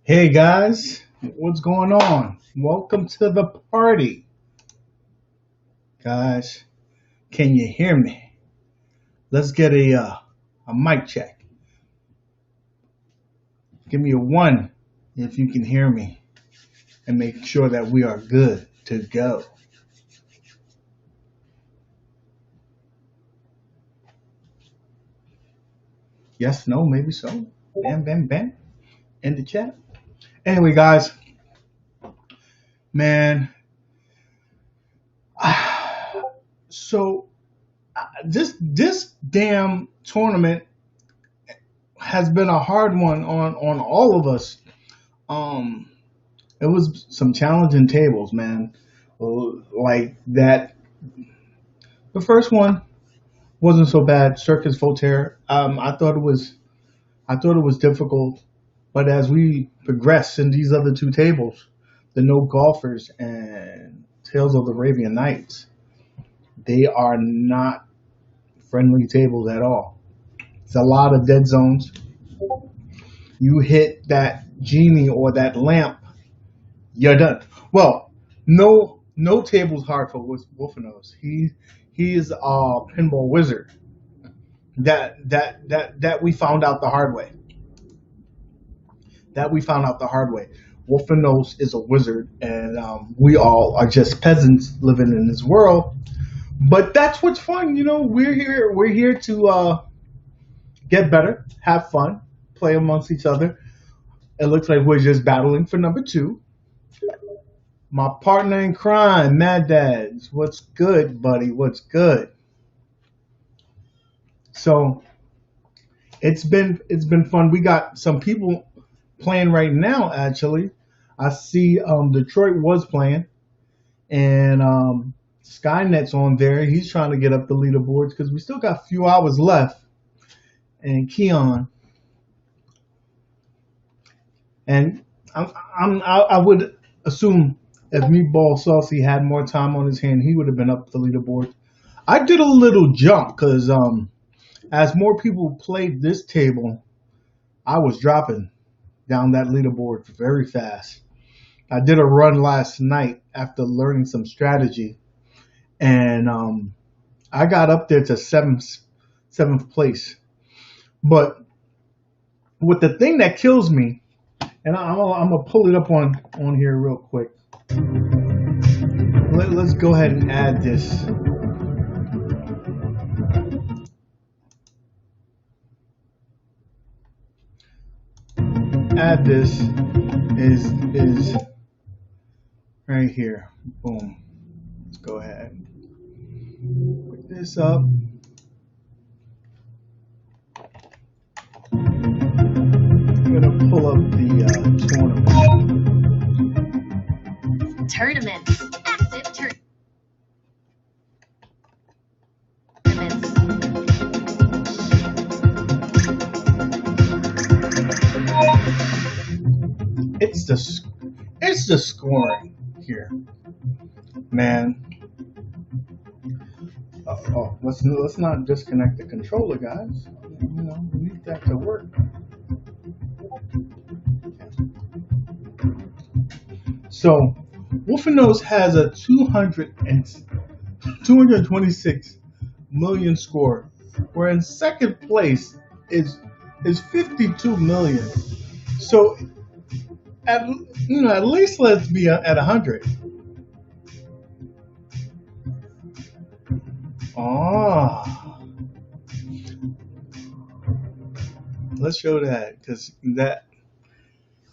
Hey guys, what's going on? Welcome to the party. Guys, can you hear me? Let's get a mic check. Give me a 1 if you can hear me and make sure that we are good to go. Yes, no, maybe so. Bam, bam, bam. In the chat. Anyway, guys, man, so this damn tournament has been a hard one on all of us. Um, it was some challenging tables, man. Like that. The first one wasn't so bad. CIRQUS VOLTAIRE. I thought it was difficult, but as we progress in these other two tables, the No Golfers and Tales of the Arabian Nights, they are not friendly tables at all. It's a lot of dead zones. You hit that genie or that lamp, you're done. Well, no table's hard for Wolfenose. He is a pinball wizard. That we found out the hard way. Wolfenose is a wizard, and we all are just peasants living in this world. But that's what's fun, you know. We're here to get better, have fun, play amongst each other. It looks like we're just battling for number 2. My partner in crime, Mad Dads. What's good, buddy? What's good? So it's been fun. We got some people playing right now. Actually, I see Detroit was playing, and Skynet's on there. He's trying to get up the leaderboards because we still got a few hours left. And Keon, and I would assume if Meatball Saucy had more time on his hand, he would have been up the leaderboard. I did a little jump because as more people played this table, I was dropping down that leaderboard very fast. I did a run last night after learning some strategy, and I got up there to seventh place. But with the thing that kills me, and I'm gonna pull it up on here real quick. Let's go ahead and add this. Add this is right here. Boom. Let's go ahead. Put this up. I'm gonna pull up the tournaments. Active tournaments. It's the scoring here, man. Let's not disconnect the controller, guys. You know, we need that to work. So, Wolfenose has a 226 million score, where in second place is 52 million. So, at least let's be at 100. Let's show that, because that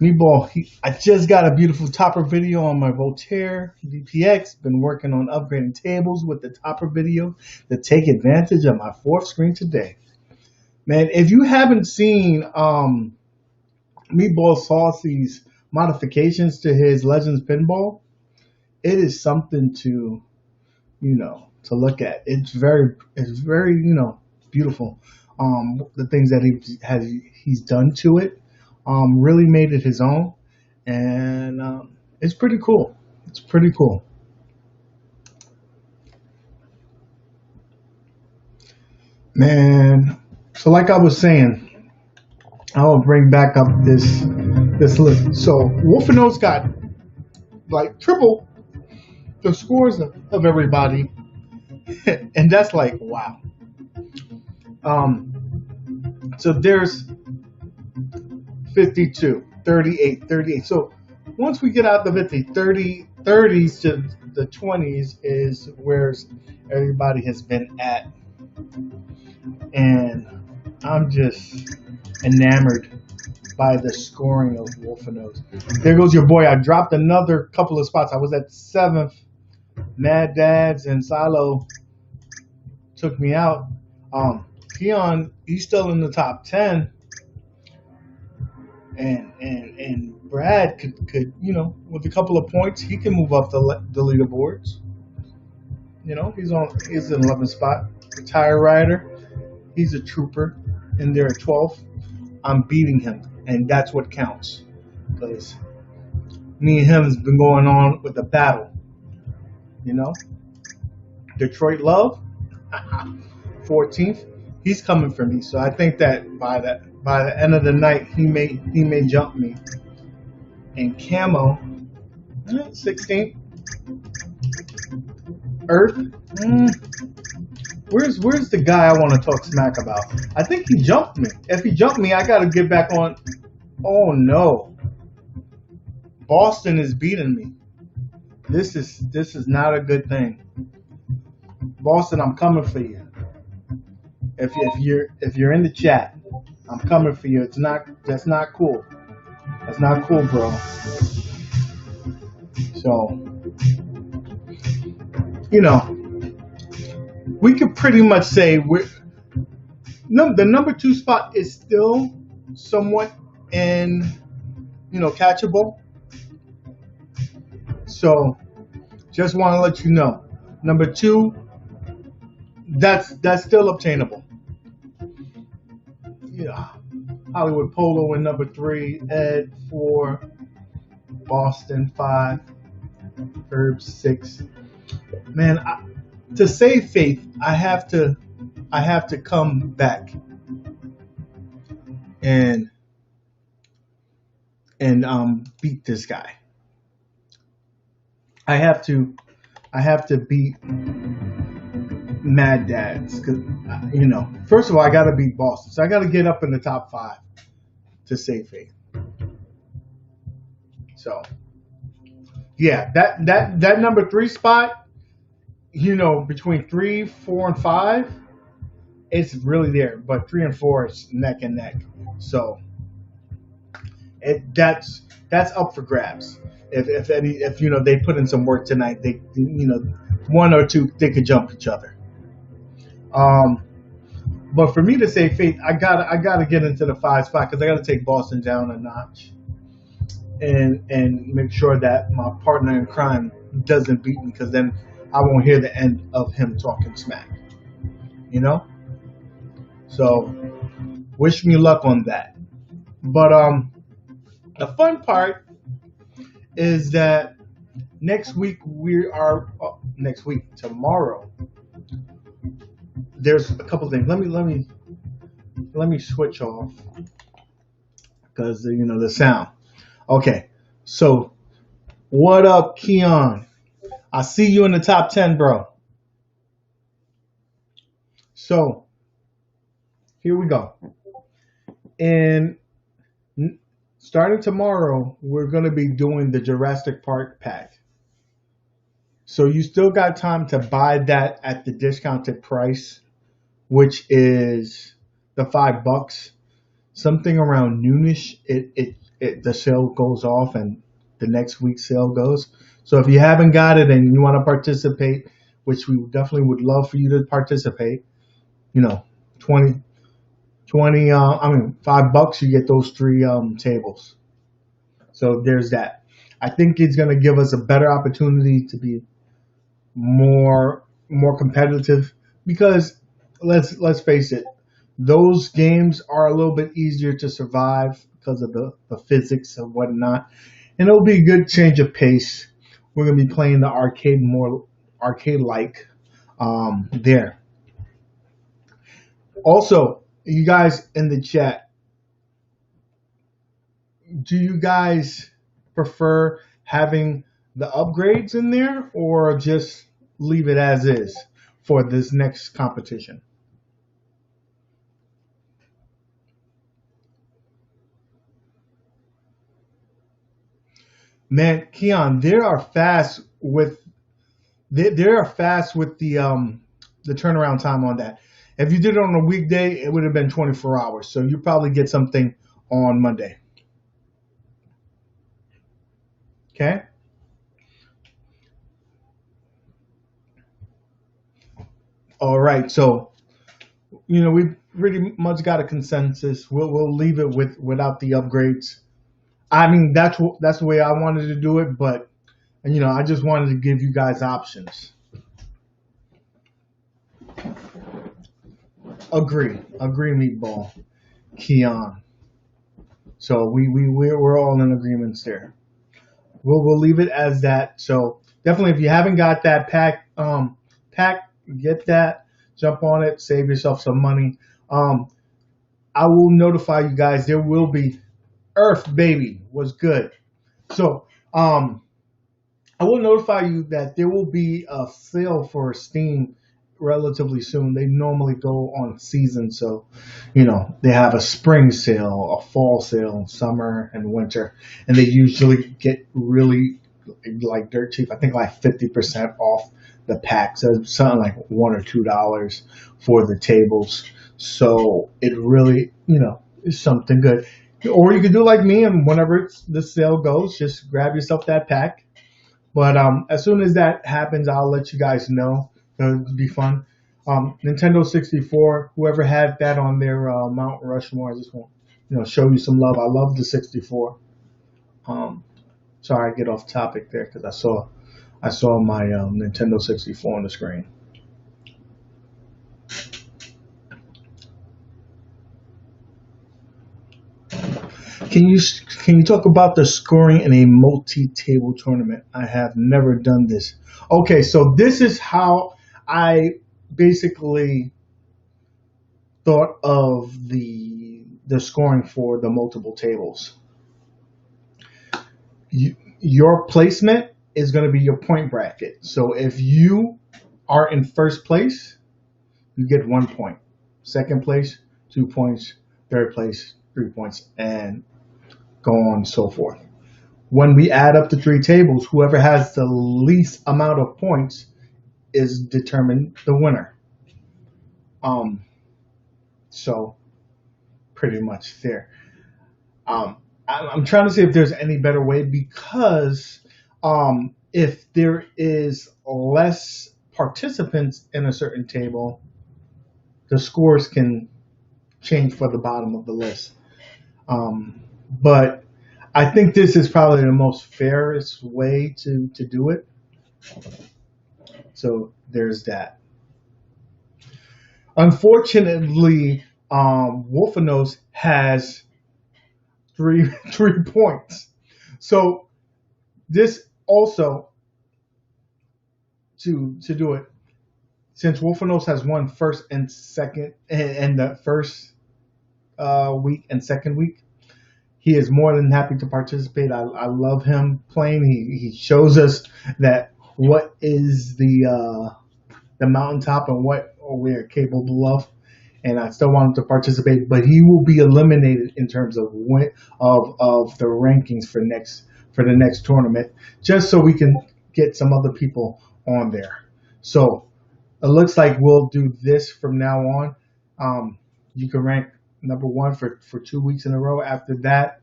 Meatball, I just got a beautiful topper video on my Voltaire DPX. Been working on upgrading tables with the topper video to take advantage of my 4th screen today. Man, if you haven't seen Meatball Saucy's modifications to his Legends Pinball, it is something to look at. It's very beautiful. The things that he's done to it. Really made it his own, and it's pretty cool. Man. So like I was saying, I will bring back up this this list. So Wolfeno's got like triple the scores of everybody, and that's like wow. So there's 52, 38, 38. So once we get out the 30s to the 20s is where everybody has been at. And I'm just enamored by the scoring of Wolfeno's. There goes your boy. I dropped another couple of spots. I was at 7th. Mad Dads and Silo took me out. Keon, he's still in the top 10. And Brad could with a couple of points, he can move up the leaderboards. He's in 11th spot. The Tire Rider, he's a trooper, and they're at 12th. I'm beating him, and that's what counts. Because me and him has been going on with a battle. Detroit Love, 14th. He's coming for me, so I think that by the end of the night, he may jump me. And Camo, 16th. Earth, where's the guy I want to talk smack about? I think he jumped me. If he jumped me, I got to get back on. Oh no, Boston is beating me. This is not a good thing. Boston, I'm coming for you. If you're in the chat, I'm coming for you. That's not cool. That's not cool, bro. So, we could pretty much say the number 2 spot is still somewhat catchable. So, just want to let you know, number 2, that's still obtainable. Hollywood Polo in number 3, Ed 4, Boston 5, Herb 6. Man, to save faith, I have to come back and beat this guy. I have to beat Mad Dads, because first of all, I got to beat Boston, so I got to get up in the top 5 to save faith. So yeah, that number 3 spot, between 3, 4, and 5, it's really there. But 3 and 4 is neck and neck. So that's up for grabs. If they put in some work tonight, they 1 or 2 they could jump each other. But for me to save faith, I gotta get into the 5 spot, because I gotta take Boston down a notch. And make sure that my partner in crime doesn't beat me, because then I won't hear the end of him talking smack. So wish me luck on that. But the fun part is that tomorrow, there's a couple things. Let me switch off, because the sound. Okay, so what up, Keon? I see you in the top 10, bro. So here we go. And starting tomorrow, we're going to be doing the Jurassic Park pack. So you still got time to buy that at the discounted price, which is the $5. Something around noonish, the sale goes off, and the next week's sale goes. So if you haven't got it and you want to participate, which we definitely would love for you to participate, $5, you get those 3 tables. So there's that. I think it's going to give us a better opportunity to be more competitive, because let's face it, those games are a little bit easier to survive because of the physics and whatnot, and it'll be a good change of pace. We're going to be playing the arcade, more arcade-like there. Also, you guys in the chat, do you guys prefer having the upgrades in there or just leave it as is for this next competition? Man, Keon, they are fast with the turnaround time on that. If you did it on a weekday, it would have been 24 hours. So you probably get something on Monday. Okay? All right. So, we pretty much got a consensus. We'll leave it without the upgrades. I mean, that's the way I wanted to do it, but I just wanted to give you guys options. Agree, meatball, Keon. So we're all in agreements there. We'll leave it as that. So definitely, if you haven't got that pack, get that. Jump on it. Save yourself some money. I will notify you guys. There will be Earth Baby was good. So I will notify you that there will be a sale for Steam relatively soon. They normally go on season, so they have a spring sale, a fall sale, summer and winter, and they usually get really like dirt cheap. I think like 50% off the pack, so it's something like $1 or $2 for the tables. So it really, is something good. Or you could do like me, and whenever the sale goes, just grab yourself that pack. But as soon as that happens, I'll let you guys know. It'll be fun. Nintendo 64, whoever had that on their Mount Rushmore, I just want show you some love. I love the 64. Sorry, I get off topic there because I saw my Nintendo 64 on the screen. Can you talk about the scoring in a multi-table tournament? I have never done this. Okay, so this is how I basically thought of the scoring for the multiple tables. Your placement is going to be your point bracket. So if you are in first place, you get 1 point. Second place, 2 points. Third place, 3 points, and go on and so forth. When we add up the 3 tables, whoever has the least amount of points is determined the winner. So pretty much there. I'm trying to see if there's any better way, because if there is less participants in a certain table, the scores can change for the bottom of the list. But I think this is probably the most fairest way to do it. So there's that. Unfortunately, Wolfenose has three points. So this also to do it, since Wolfenose has won first and second, and the first week and second week, he is more than happy to participate. I love him playing. He shows us that what is the mountaintop and what we're capable of. And I still want him to participate, but he will be eliminated in terms of the rankings for the next tournament, just so we can get some other people on there. So it looks like we'll do this from now on. You can rank number 1 for 2 weeks in a row. After that,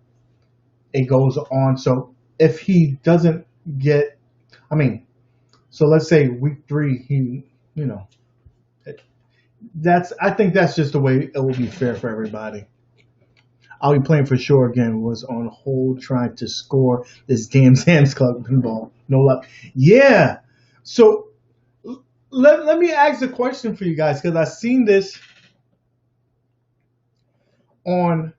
it goes on. So if he doesn't get, so let's say week 3, I think that's just the way it will be fair for everybody. I'll be playing for sure again. Was on hold trying to score this damn Sam's Club pinball. No luck. Yeah. So let me ask a question for you guys, because I've seen this on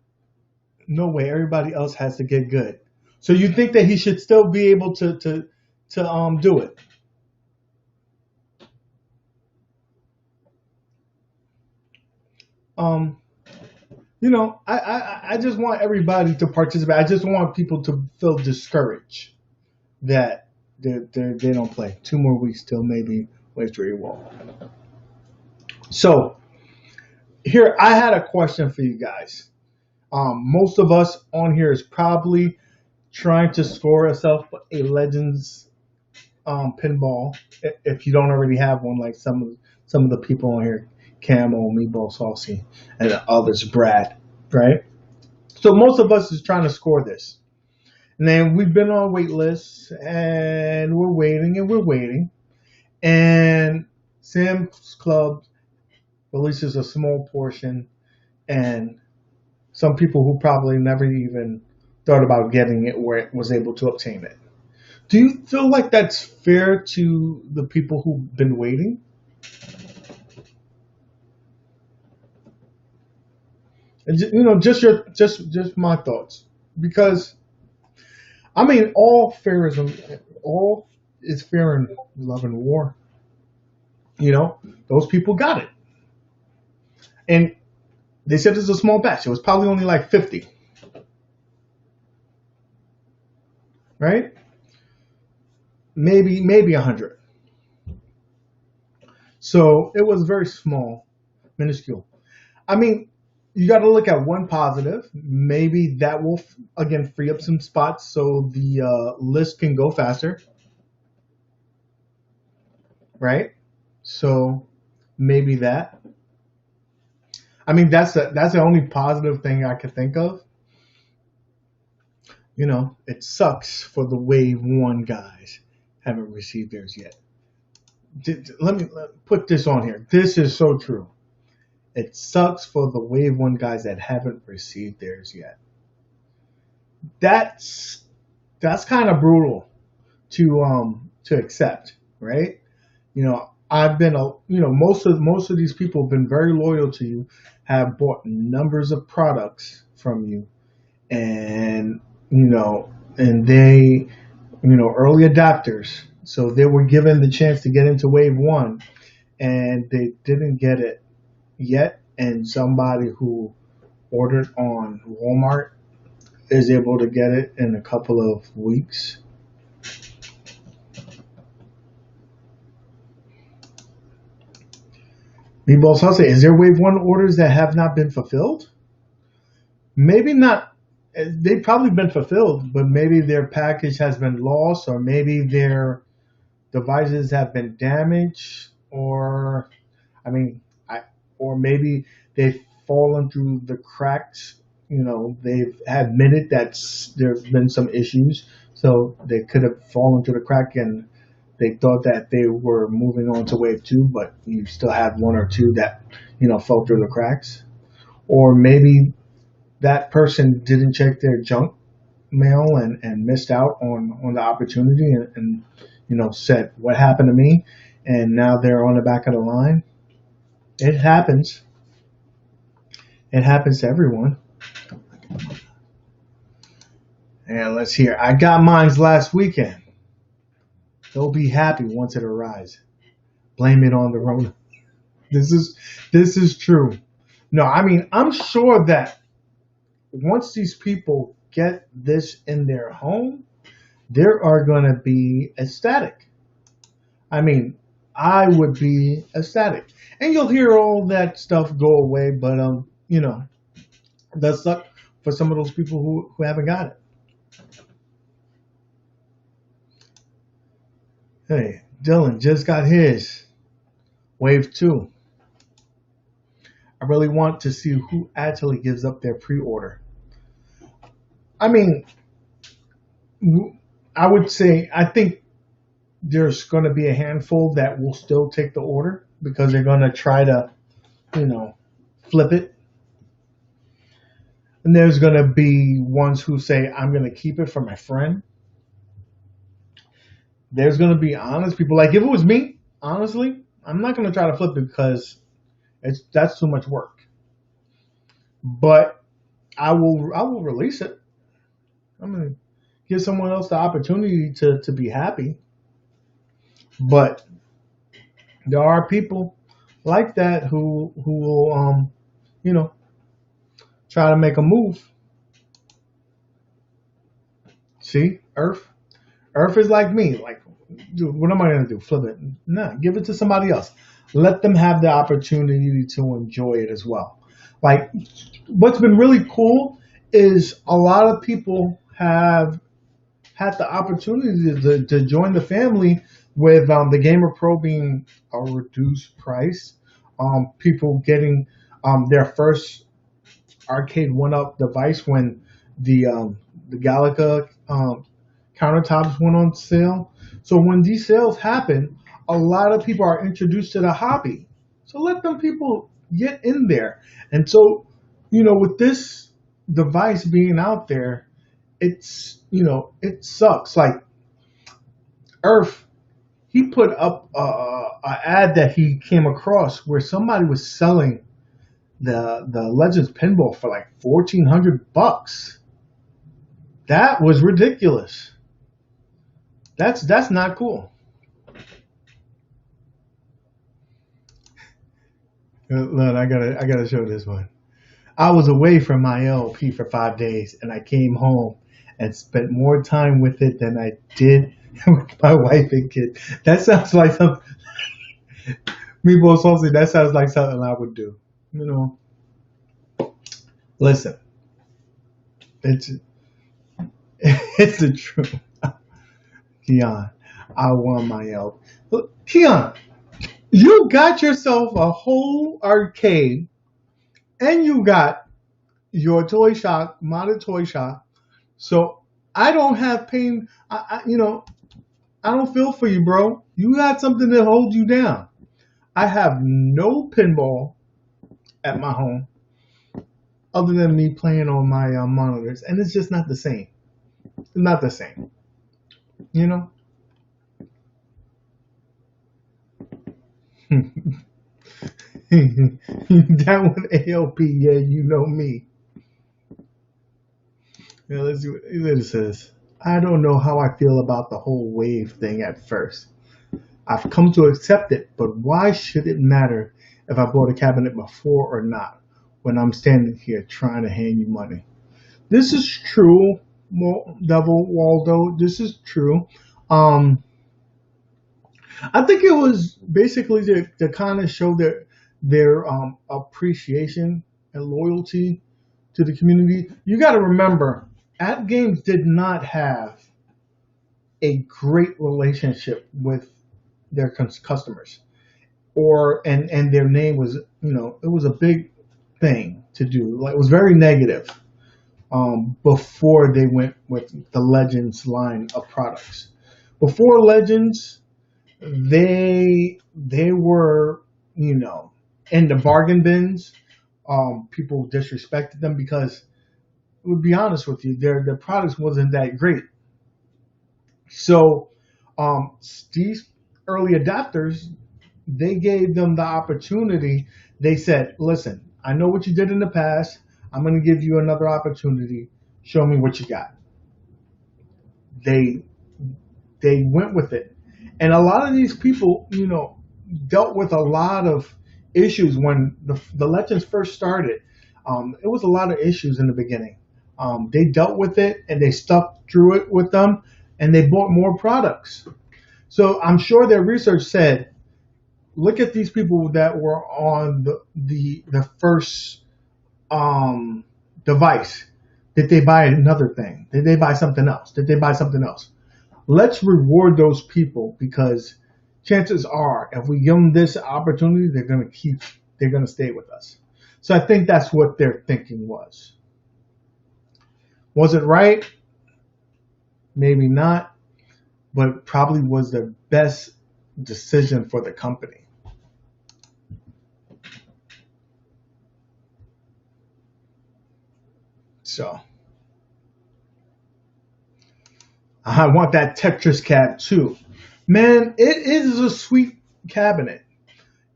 No Way. Everybody else has to get good. So you think that he should still be able to do it? You know, I just want everybody to participate. I just want people to feel discouraged that they don't play. 2 more weeks till maybe Wave 3 won't. So here, I had a question for you guys. Most of us on here is probably trying to score yourself a Legends pinball if you don't already have one, like some of the people on here, Camo, Meatball Saucy, and others, Brad, right? So most of us is trying to score this. And then we've been on wait lists and we're waiting and we're waiting. And Sam's Club releases a small portion, and some people who probably never even thought about getting it was able to obtain it. Do you feel like that's fair to the people who've been waiting? And you know, just my thoughts, because I mean, all is fair in love and war. You know, those people got it, and they said it's a small batch. It was probably only like 50, right? Maybe 100. So it was very small, minuscule. I mean, you got to look at one positive. Maybe that will again free up some spots so the list can go faster, right? So maybe that. I mean, that's the only positive thing I could think of. You know, it sucks for the Wave One guys haven't received theirs yet. Let me put this on here. This is so true. It sucks for the Wave One guys that haven't received theirs yet. That's kind of brutal to accept, right? You know, I've been you know, most of these people have been very loyal to you, have bought numbers of products from you, and they, early adopters, so they were given the chance to get into Wave One, and they didn't get it yet, and somebody who ordered on Walmart is able to get it in a couple of weeks. Meatball Salsa, is there Wave 1 orders that have not been fulfilled? Maybe not. They've probably been fulfilled, but maybe their package has been lost, or maybe their devices have been damaged, or, I mean, or maybe they've fallen through the cracks. They've admitted that there's been some issues, so they could have fallen through the crack, and they thought that they were moving on to Wave 2, but you still have one or two that, fell through the cracks. Or maybe that person didn't check their junk mail and missed out on the opportunity, and said, what happened to me? And now they're on the back of the line. It happens. It happens to everyone. And let's hear. I got mine last weekend. They'll be happy once it arrives. Blame it on the Rona. This is true. No, I mean, I'm sure that once these people get this in their home, they are going to be ecstatic. I mean, I would be ecstatic. And you'll hear all that stuff go away, but that suck for some of those people who haven't got it. Hey, Dylan just got his Wave 2. I really want to see who actually gives up their pre-order. I mean, I would say, I think there's going to be a handful that will still take the order because they're going to try to, flip it. And there's going to be ones who say, I'm going to keep it for my friend. There's going to be honest people. Like, if it was me, honestly, I'm not going to try to flip it because that's too much work. But I will release it. I'm going to give someone else the opportunity to be happy. But there are people like that who will, try to make a move. See, Earth is like me. Like, dude, what am I gonna do? Flip it? No, give it to somebody else. Let them have the opportunity to enjoy it as well. Like, what's been really cool is a lot of people have had the opportunity to join the family with the Gamer Pro being a reduced price. People getting their first arcade one-up device when the Galaga countertops went on sale. So when these sales happen, a lot of people are introduced to the hobby. So let them people get in there. And so, with this device being out there, it sucks. Like Earth, he put up an ad that he came across where somebody was selling the Legends pinball for like $1,400. That was ridiculous. That's not cool. Look, I gotta show this one. I was away from my LP for 5 days, and I came home and spent more time with it than I did with my wife and kid. That sounds like something. Meatball Saucy. That sounds like something I would do. Listen, it's it's the truth. Keon, I won my LP. Look, Keon, you got yourself a whole arcade, and you got your toy shop, modded toy shop. So I don't have pain. I don't feel for you, bro. You got something that holds you down. I have no pinball at my home other than me playing on my monitors, and it's just not the same. It's not the same. Down with ALP, yeah, you know me. Yeah, let's see what it says. I don't know how I feel about the whole wave thing at first. I've come to accept it, but why should it matter if I bought a cabinet before or not when I'm standing here trying to hand you money? This is true, Devil Waldo. This is true. I think it was basically to kind of show their appreciation and loyalty to the community. You got to remember, At Games did not have a great relationship with their customers, and their name was, it was a big thing to do. Like, it was very negative before they went with the Legends line of products. Before Legends, they were, in the bargain bins. People disrespected them because, to be honest with you, their products wasn't that great. So these early adopters, they gave them the opportunity. They said, listen, I know what you did in the past. I'm going to give you another opportunity. Show me what you got. They went with it. And a lot of these people, dealt with a lot of issues when the Legends first started. It was a lot of issues in the beginning. They dealt with it and they stuck through it with them, and they bought more products. So I'm sure their research said, look at these people that were on the first device. Did they buy another thing? Did they buy something else? Did they buy something else? Let's reward those people, because chances are, if we give them this opportunity, they're going to stay with us. So I think that's what their thinking was. Was it right? Maybe not, but probably was the best decision for the company. So I want that Tetris cab too. Man, it is a sweet cabinet.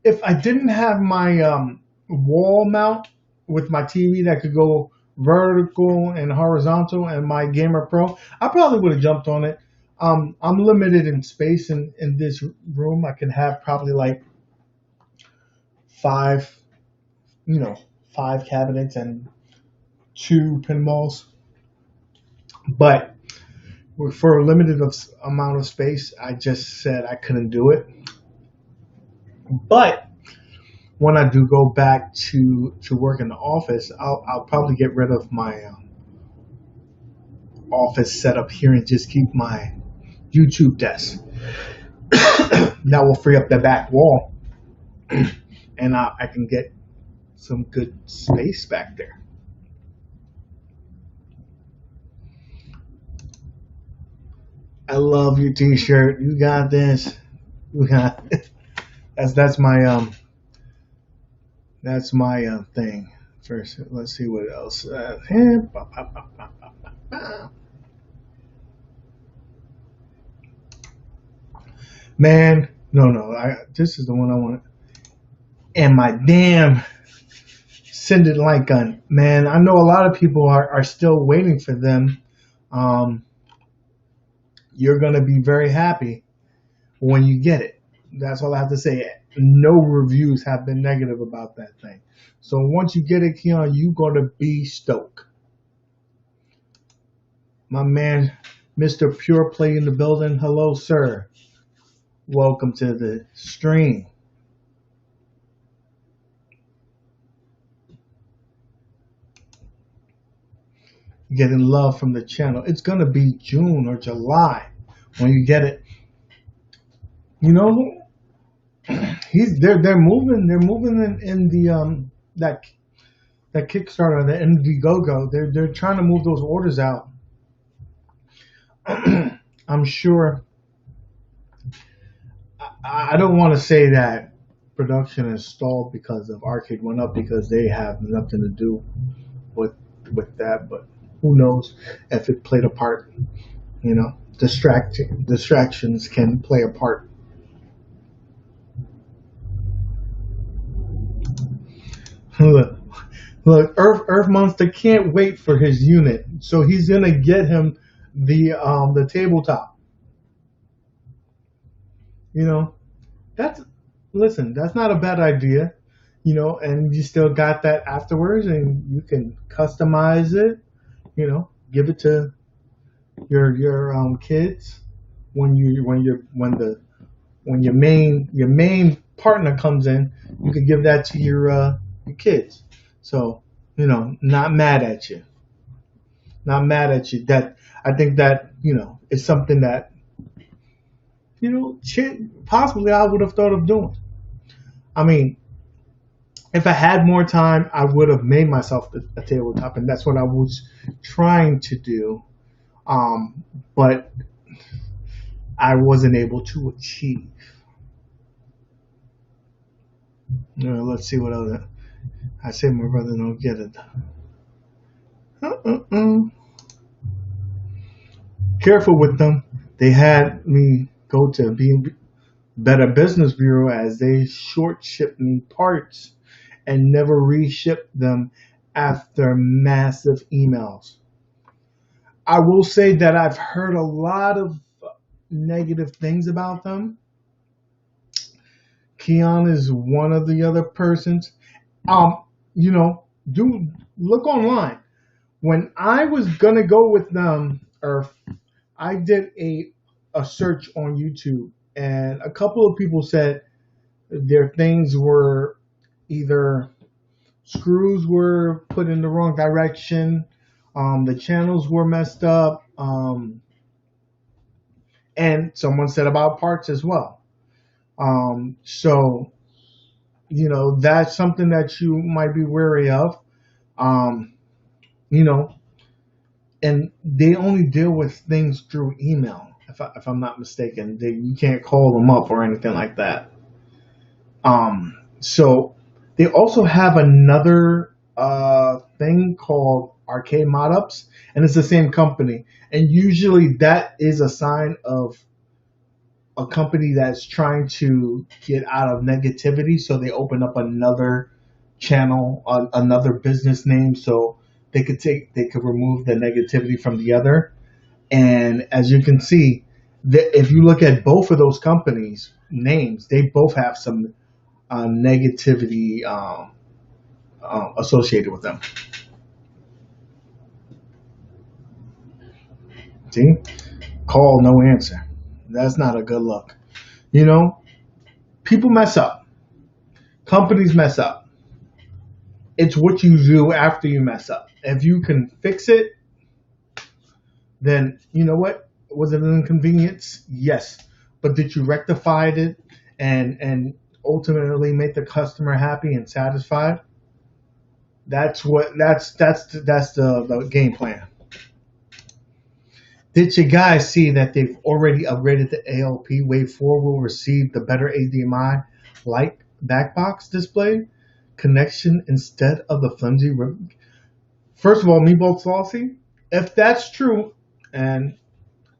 If I didn't have my wall mount with my TV that could go vertical and horizontal and my Gamer Pro, I probably would have jumped on it. I'm limited in space in this room. I can have probably like five cabinets, and 2 pinballs, but for a limited amount of space, I just said I couldn't do it. But when I do go back to work in the office, I'll probably get rid of my office setup here and just keep my YouTube desk. That will free up the back wall, and I can get some good space back there. I love your T-shirt. You got this. You got it. That's my thing. First, let's see what else. Man, no. This is the one I want. And my damn send it like gun. Man, I know a lot of people are still waiting for them. You're going to be very happy when you get it. That's all I have to say. No reviews have been negative about that thing. So once you get it, Keon, you're going to be stoked. My man, Mr. Pure Play in the building. Hello, sir. Welcome to the stream. Getting love from the channel. It's going to be June or July when you get it. You know, they're moving in the that Kickstarter, the Indiegogo. They're trying to move those orders out. I'm sure. I don't want to say that production is stalled because of Arcade went up, because they have nothing to do with that, but who knows if it played a part. You know, distractions can play a part. Look, Earth Monster can't wait for his unit, so he's gonna get him the tabletop. You know, that's not a bad idea. You know, and you still got that afterwards, and you can customize it. You know, give it to your kids when your main partner comes in. You can give that to your kids. So, you know, not mad at you. That I think that, you know, is something that, you know, possibly I would have thought of doing. I mean, if I had more time, I would have made myself a tabletop, and that's what I was trying to do. But I wasn't able to achieve. Let's see what other. I say my brother don't get it. Careful with them. They had me go to Better Business Bureau as they short shipped me parts and never reshipped them after massive emails. I will say that I've heard a lot of negative things about them. Keon is one of the other persons. You know, do look online. When I was gonna go with them, or I did a search on YouTube, and a couple of people said their things were either screws were put in the wrong direction, the channels were messed up, and someone said about parts as well. So, you know, that's something that you might be wary of. You know, and they only deal with things through email, if I'm not mistaken. You can't call them up or anything like that. So they also have another thing called Arcade Mod-Ups, and it's the same company. And usually that is a sign of a company that's trying to get out of negativity, so they open up another channel, another business name, so they could remove the negativity from the other. And as you can see, if you look at both of those companies' names, they both have some negativity associated with them. See? Call, no answer. That's not a good look. You know, people mess up. Companies mess up. It's what you do after you mess up. If you can fix it, then you know what? Was it an inconvenience? Yes. But did you rectify it and ultimately make the customer happy and satisfied? That's the game plan. Did you guys see that they've already upgraded the ALP? Wave 4 will receive the better HDMI light backbox display connection instead of the flimsy. First of all, Meatball Saucy, if that's true, and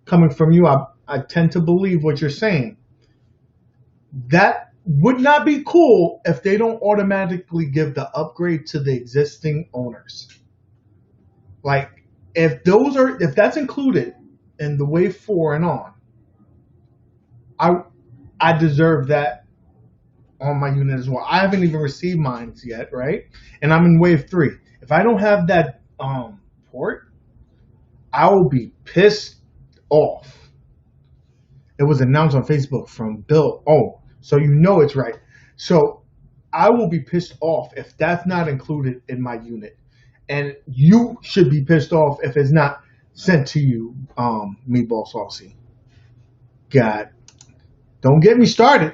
coming from you, I tend to believe what you're saying. That would not be cool if they don't automatically give the upgrade to the existing owners. Like, if that's included in the Wave 4 and on, I deserve that on my unit as well. I haven't even received mine yet, right? And I'm in Wave 3. If I don't have that port, I will be pissed off. It was announced on Facebook from Bill. Oh, so you know it's right. So I will be pissed off if that's not included in my unit. And you should be pissed off if it's not sent to you, Meatball Saucy. God, don't get me started.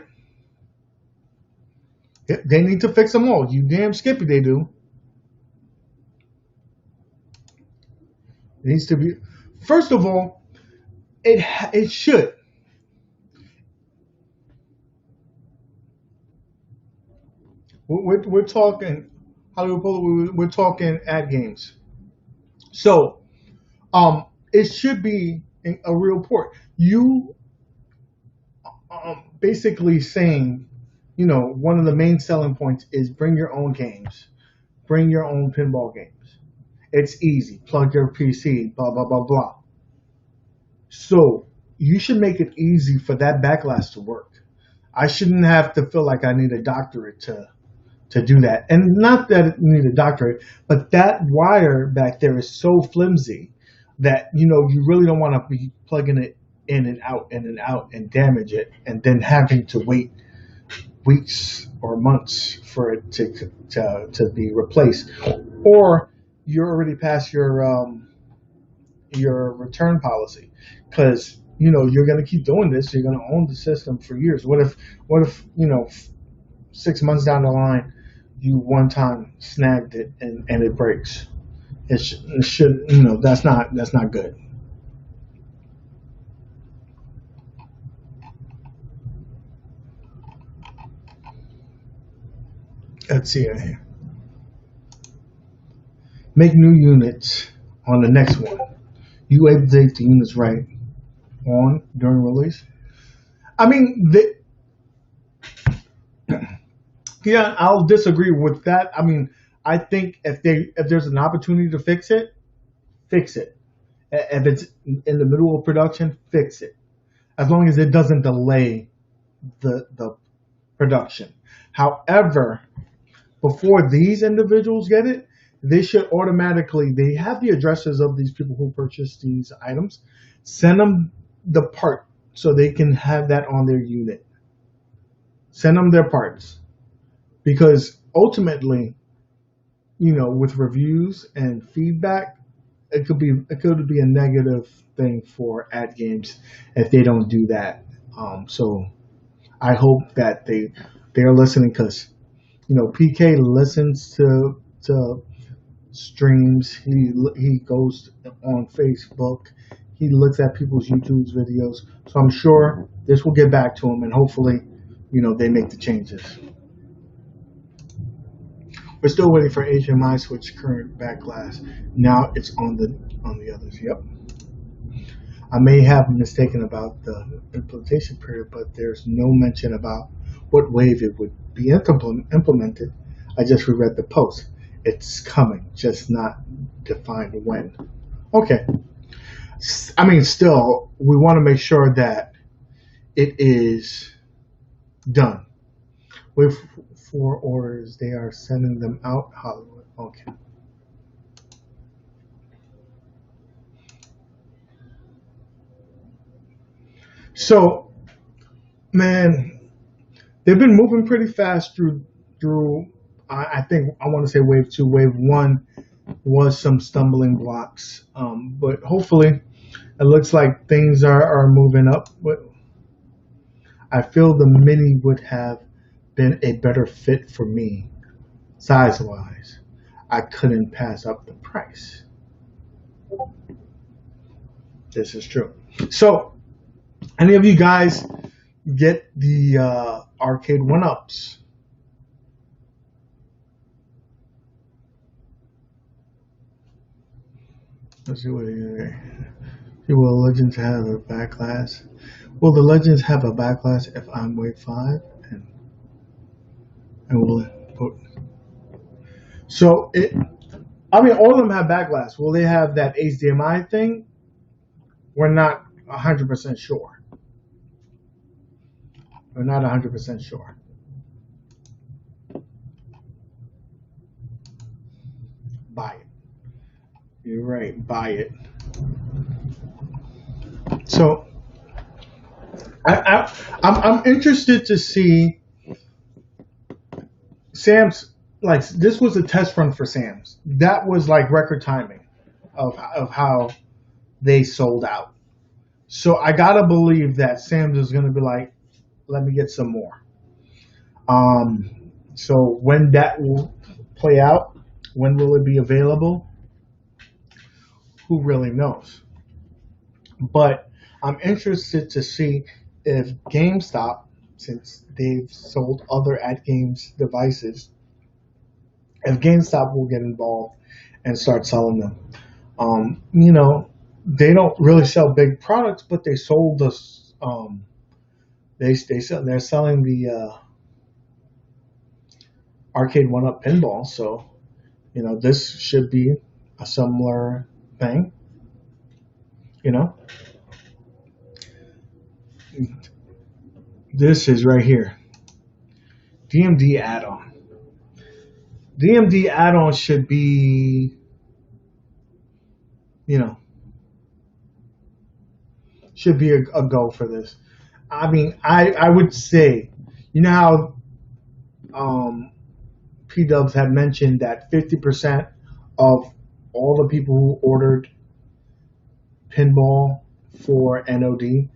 They need to fix them all. You damn skippy they do. It needs to be. First of all, it should. We're talking Hollywood. We're talking ad games. So, it should be a real port. You basically saying, you know, one of the main selling points is bring your own games, bring your own pinball games. It's easy. Plug your PC. Blah blah blah blah. So you should make it easy for that backlash to work. I shouldn't have to feel like I need a doctorate to do that. And not that I need a doctorate, but that wire back there is so flimsy that, you know, you really don't want to be plugging it in and out and damage it and then having to wait weeks or months for it to be replaced. Or you're already past your return policy because, you know, you're going to keep doing this. You're going to own the system for years. What if, you know, 6 months down the line, you one time snagged it and it breaks? It should, you know, that's not good. Let's see it here. Make new units on the next one. You update the units right on during release. I mean, yeah, I'll disagree with that. I mean, I think if there's an opportunity to fix it, fix it. If it's in the middle of production, fix it. As long as it doesn't delay the production. However, before these individuals get it, they should automatically, they have the addresses of these people who purchased these items. Send them the part so they can have that on their unit. Send them their parts. Because ultimately, you know, with reviews and feedback, it could be a negative thing for ad games if they don't do that. So I hope that they are listening, because, you know, PK listens to streams. He goes on Facebook. He looks at people's YouTube videos. So I'm sure this will get back to him, and hopefully, you know, they make the changes. We're still waiting for HMI switch current backlash. Now it's on the others. Yep. I may have mistaken about the implementation period, but there's no mention about what wave it would be implemented. I just reread the post. It's coming, just not defined when. Okay. I mean, still, we want to make sure that it is done. With 4 orders, they are sending them out Hollywood. Okay. So, man, they've been moving pretty fast through. I think I want to say wave 2, wave 1 was some stumbling blocks, but hopefully it looks like things are moving up. But I feel the Mini would have been a better fit for me, size wise. I couldn't pass up the price. This is true. So, any of you guys get the arcade 1-ups? Let's see what will Legends have a backlash? Will the Legends have a backlash if I'm wave 5? And will it put... So I mean, all of them have backlash. Will they have that HDMI thing? We're not 100% sure. We're not 100% sure. Buy it. You're right. Buy it. So I'm interested to see Sam's. Like, this was a test run for Sam's. That was like record timing of how they sold out. So I gotta believe that Sam's is gonna be like, let me get some more. So when that will play out, when will it be available? Who really knows? But I'm interested to see if GameStop, since they've sold other AtGames devices, if GameStop will get involved and start selling them. You know, they don't really sell big products, but they sold us. They're selling the arcade 1-up pinball. So, you know, this should be a similar thing. You know, this is right here. DMD add-on. DMD add-on should be, you know, should be a go for this. I mean, I would say, you know how P-Dubs had mentioned that 50% of all the people who ordered pinball for NOD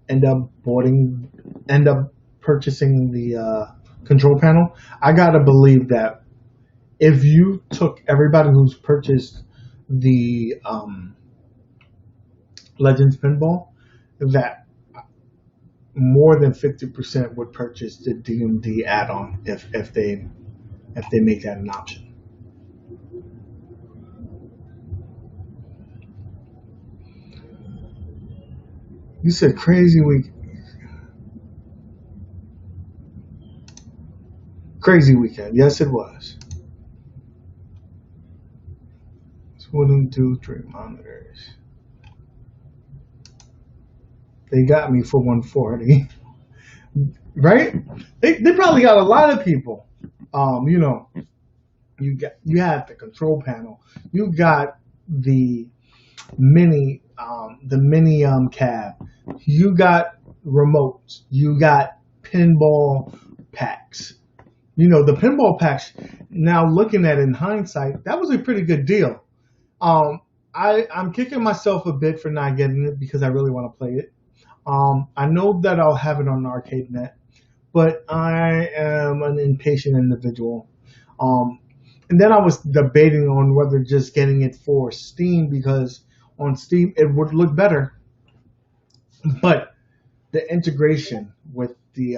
end up purchasing the control panel. I gotta believe that if you took everybody who's purchased the Legends pinball, that more than 50% would purchase the DMD add-on if they make that an option. You said crazy week. Crazy weekend. Yes, it was. Wouldn't do 3 monitors. They got me for 140. Right? They probably got a lot of people. You know, you had the control panel. You got the mini cab. You got remotes. You got pinball packs. You know, the pinball packs, now looking at it in hindsight, that was a pretty good deal. I'm kicking myself a bit for not getting it because I really want to play it. I know that I'll have it on ArcadeNet, but I am an impatient individual. And then I was debating on whether just getting it for Steam, because on Steam it would look better. But the integration with the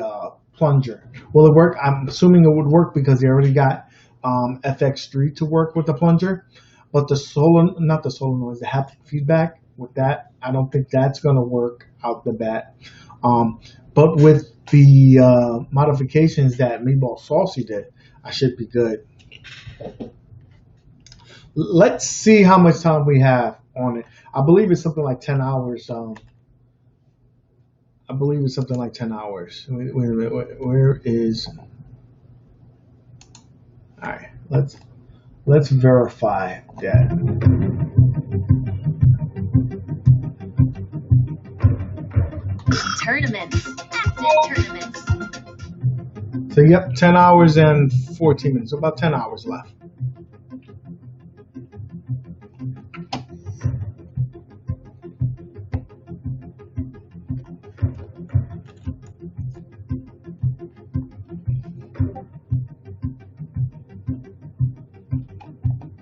plunger, will it work? I'm assuming it would work because they already got FX3 to work with the plunger. But the the haptic feedback with that, I don't think that's going to work out the bat. But with the modifications that Meatball Saucy did, I should be good. Let's see how much time we have on it. I believe it's something like 10 hours. I believe it's something like 10 hours. Wait a minute. Where is... All right, let's verify that. tournaments. Active tournaments. So yep, 10 hours and 14 minutes. So about 10 hours left.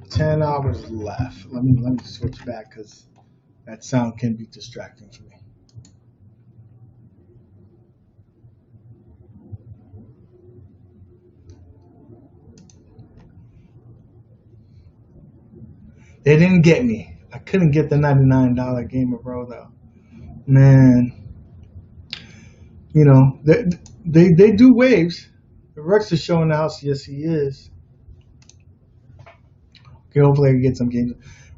$10 left. Let me switch back because that sound can be distracting for me. They didn't get me. I couldn't get the $99 Game of Row though. Man, you know they do waves. Rex is showing the house. Yes, he is. Okay, hopefully I can get some games.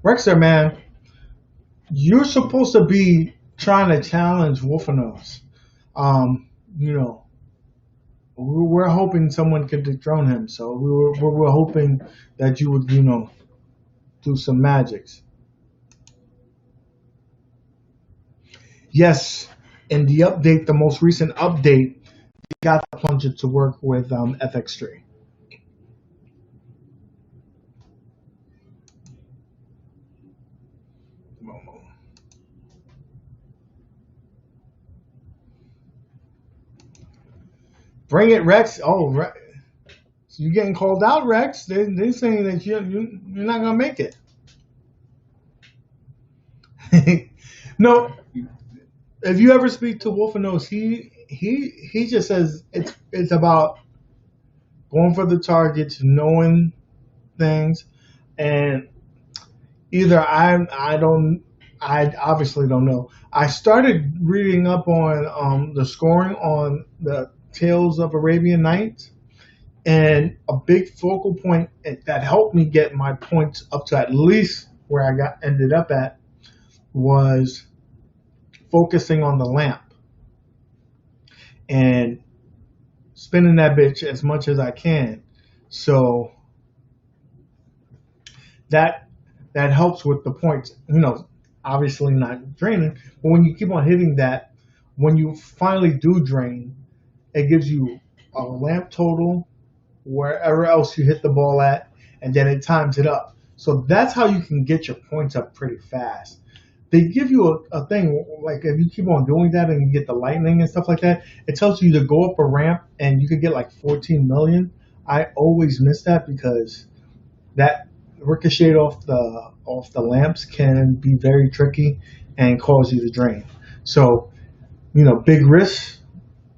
Rexer, man, you're supposed to be trying to challenge Wolfenose. You know, we're hoping someone could dethrone him. So we're hoping that you would, you know, do some magics. Yes, in the update, the most recent update, you got the plunger to work with FX3. Bring it, Rex. Oh, so you're getting called out, Rex. They're saying that you're not gonna make it. No, if you ever speak to Wolfenose, he just says it's about going for the targets, knowing things, and either I obviously don't know. I started reading up on the scoring on the Tales of Arabian Nights, and a big focal point that helped me get my points up to at least where I ended up at was focusing on the lamp and spinning that bitch as much as I can. So that helps with the points. You know, obviously not draining, but when you keep on hitting that, when you finally do drain, it gives you a lamp total wherever else you hit the ball at, and then it times it up. So that's how you can get your points up pretty fast. They give you a thing, like if you keep on doing that and you get the lightning and stuff like that, it tells you to go up a ramp and you could get like 14 million. I always miss that because that ricochet off the lamps can be very tricky and cause you to drain. So, you know, big risk,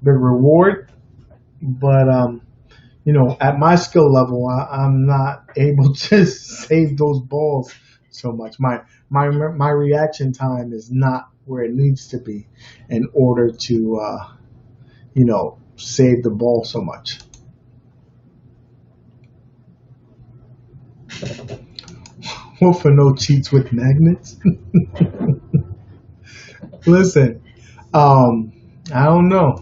big reward, but you know, at my skill level, I'm not able to save those balls so much. My reaction time is not where it needs to be in order to you know, save the ball so much. Wolfenose cheats with magnets. Listen, I don't know.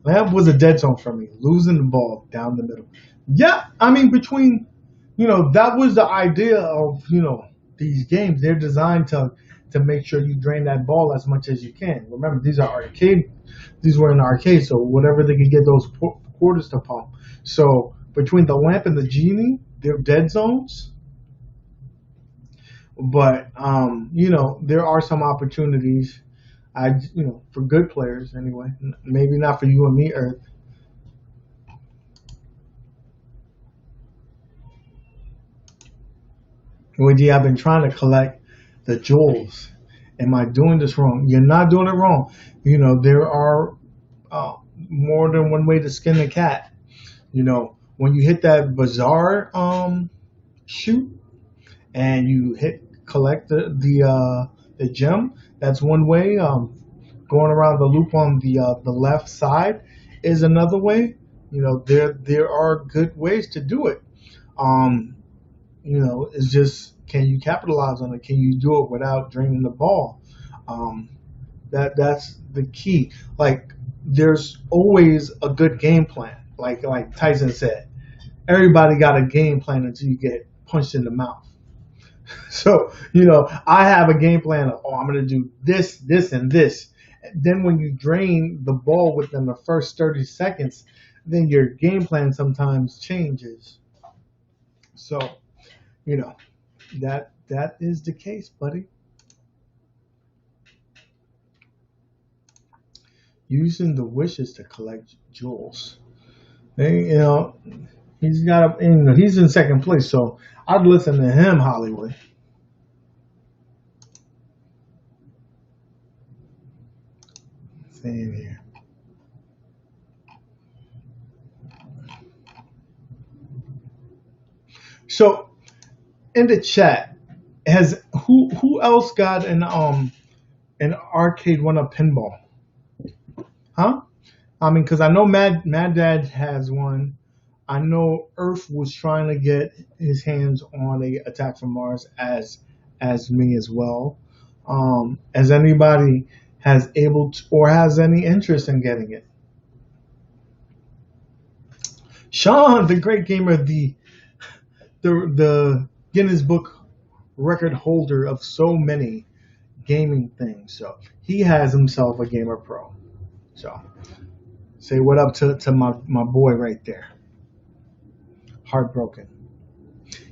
That was a dead zone for me, losing the ball down the middle. Yeah, I mean, between, you know, that was the idea of, you know, these games. They're designed to make sure you drain that ball as much as you can. Remember, these are arcade. These were in the arcade, so whatever they could get those quarters to pump. So between the lamp and the genie, they're dead zones. But you know, there are some opportunities. You know, for good players anyway. Maybe not for you and me, Earth. Woody, I've been trying to collect the jewels. Am I doing this wrong? You're not doing it wrong. You know, there are more than one way to skin the cat. You know, when you hit that bazaar shoot and you collect the gem, that's one way. Going around the loop on the left side is another way. You know, there are good ways to do it. You know, it's just, can you capitalize on it? Can you do it without draining the ball? That's the key. Like, there's always a good game plan. Like Tyson said, everybody got a game plan until you get punched in the mouth. So, you know, I have a game plan of, I'm going to do this, this, and this. Then when you drain the ball within the first 30 seconds, then your game plan sometimes changes. So, you know, that is the case, buddy. Using the wishes to collect jewels. They, he's got he's in second place, so I'd listen to him, Hollywood. Same here. So in the chat, has who else got an arcade one up pinball? Huh? I mean, because I know Mad Dad has one. I know Earth was trying to get his hands on a Attack from Mars as me as well. As anybody has able to, or has any interest in getting it? Sean, the great gamer, the Guinness Book record holder of so many gaming things. So he has himself a Gamer Pro. So say what up to my boy right there. Heartbroken.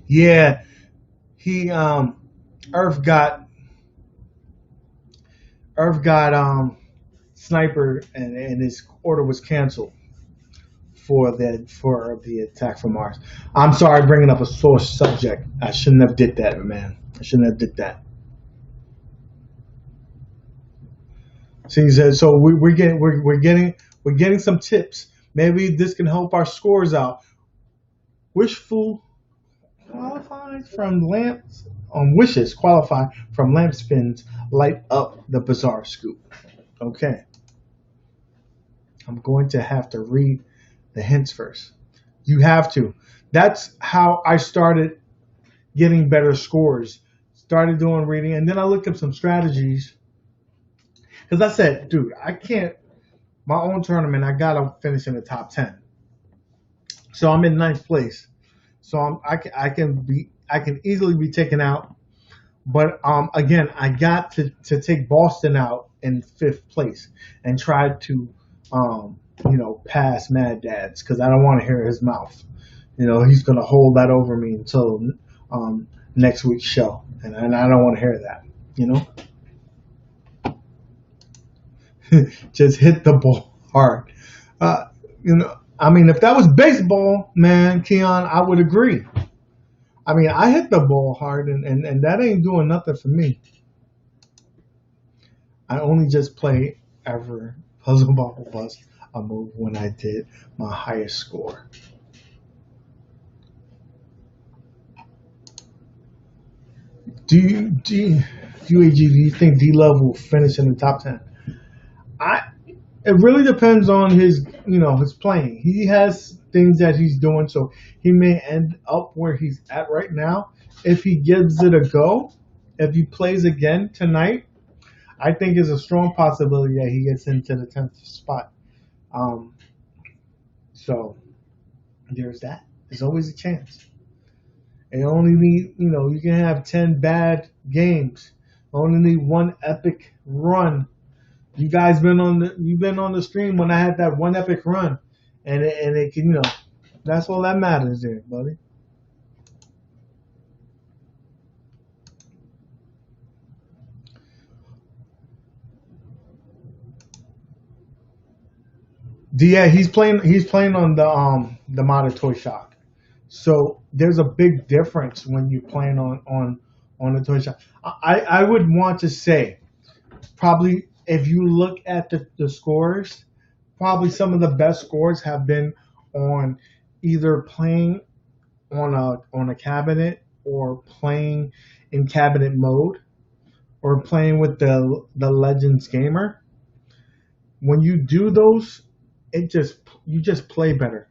Yeah, he Earth got Sniper and his order was canceled for the Attack from Mars. I'm sorry bringing up a sore subject. I shouldn't have did that, man. I shouldn't have did that. See, so we're getting some tips. Maybe this can help our scores out. Wishful qualified from lamps wishes qualify from lamp spins light up the bizarre scoop. Okay. I'm going to have to read the hints first. You have to. That's how I started getting better scores. Started doing reading, and then I looked up some strategies. Because I said, dude, I can't. My own tournament, I gotta finish in the top 10. So I'm in ninth place. So I can easily be taken out. But again, I got to take Boston out in fifth place and try to pass Mad Dad's because I don't want to hear his mouth. He's gonna hold that over me until next week's show, and I don't want to hear that. Just hit the ball hard. I mean, if that was baseball, man, Keon, I would agree. I mean, I hit the ball hard, and that ain't doing nothing for me. I only just play ever Puzzle Bobble Bust a move when I did my highest score. Do you UAG? Do you think D-Love will finish in the top 10? It really depends on his playing. He has things that he's doing, so he may end up where he's at right now. If he gives it a go, if he plays again tonight, I think there's a strong possibility that he gets into the 10th spot. So there's that. There's always a chance. And only need, you can have 10 bad games. Only need one epic run. You guys you've been on the stream when I had that one epic run, and it can, that's all that matters there, buddy. Yeah, he's playing on the modded Toy Shock. So there's a big difference when you're playing on the Toy Shock. I would want to say probably if you look at the scores, probably some of the best scores have been on either playing on a cabinet or playing in cabinet mode or playing with the Legends Gamer. When you do those, you just play better.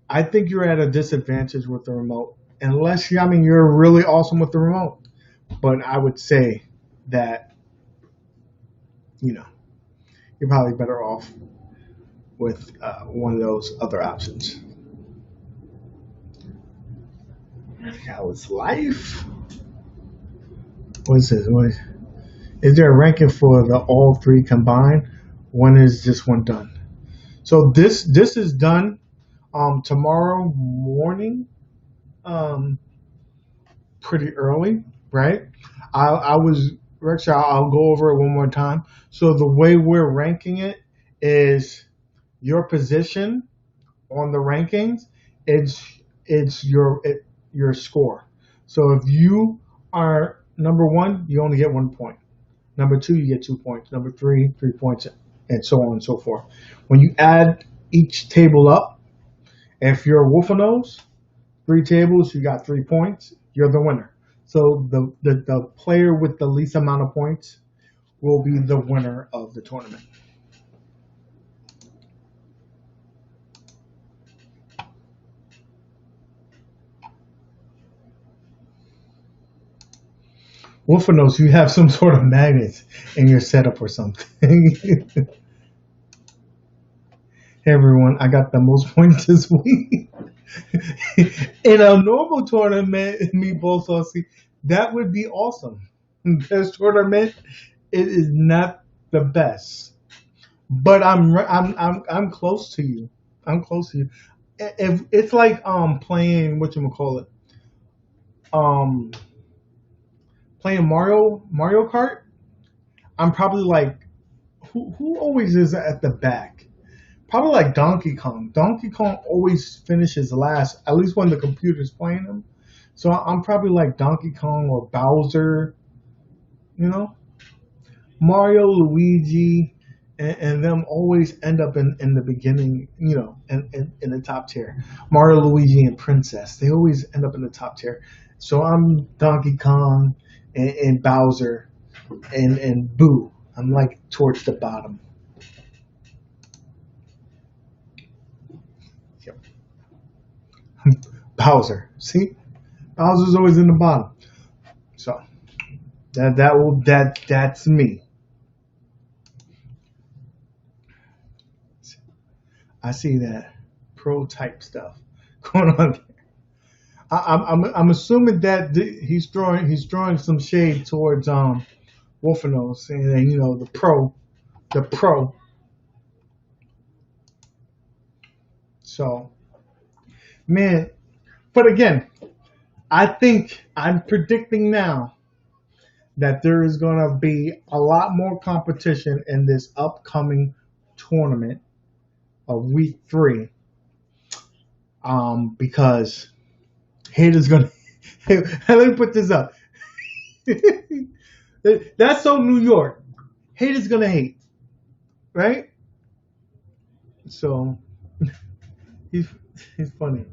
I think you're at a disadvantage with the remote, unless you're really awesome with the remote. But I would say that you're probably better off with one of those other options. How is life? What is this? Is there a ranking for the all three combined? When is this one done? So this is done tomorrow morning, um, pretty early, right? I was Rex. I'll go over it one more time. So the way we're ranking it is your position on the rankings. It's your score. So if you are number one, you only get 1 point. Number two, you get 2 points. Number three, 3 points, and so on and so forth. When you add each table up, if you're a Wolfenose, 3 tables, you got 3 points. You're the winner. So the player with the least amount of points will be the winner of the tournament. Wolfenose, you have some sort of magnets in your setup or something. Hey everyone, I got the most points this week. In a normal tournament, Meatball Saucy, that would be awesome. This tournament, it is not the best, but I'm close to you. I'm close to you. If it's like playing whatchamacallit, um playing Mario Kart, I'm probably like who always is at the back? Probably like Donkey Kong. Donkey Kong always finishes last, at least when the computer's playing him. So I'm probably like Donkey Kong or Bowser, you know? Mario, Luigi, and them always end up in the beginning, in the top tier. Mario, Luigi, and Princess, they always end up in the top tier. So I'm Donkey Kong and Bowser and Boo. I'm like towards the bottom. Yep. Bowser. See? Bowser's always in the bottom. So that's me. I see that pro type stuff going on there. I'm assuming that he's throwing some shade towards Wolfenose, saying that the pro. So man, but again, I think I'm predicting now that there is going to be a lot more competition in this upcoming tournament of week 3, because haters gonna. Let me put this up. That's so New York. Haters gonna hate, right? So he's he's funny.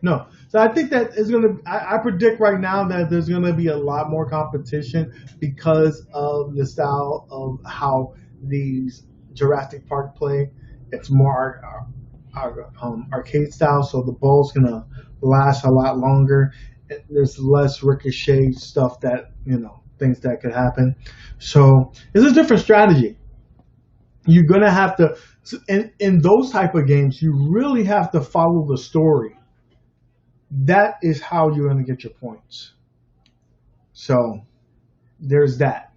No, so I think that is gonna. I predict right now that there's gonna be a lot more competition because of the style of how these Jurassic Park play. It's more arcade style, so the ball's gonna last a lot longer. There's less ricochet stuff that things that could happen. So it's a different strategy. You're gonna have to in those type of games. You really have to follow the story. That is how you're gonna get your points. So there's that.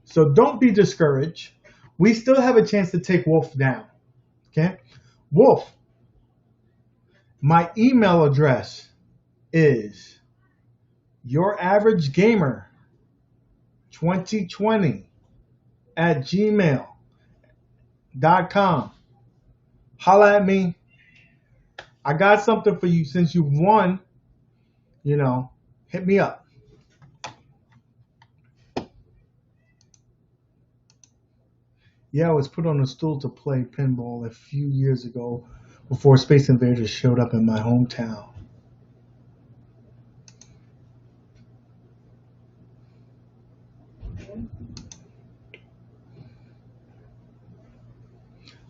So don't be discouraged. We still have a chance to take Wolf down. Okay, Wolf. My email address is youraveragagamer2020@gmail.com. Holla at me. I got something for you since you won. Hit me up. Yeah, I was put on a stool to play pinball a few years ago before Space Invaders showed up in my hometown.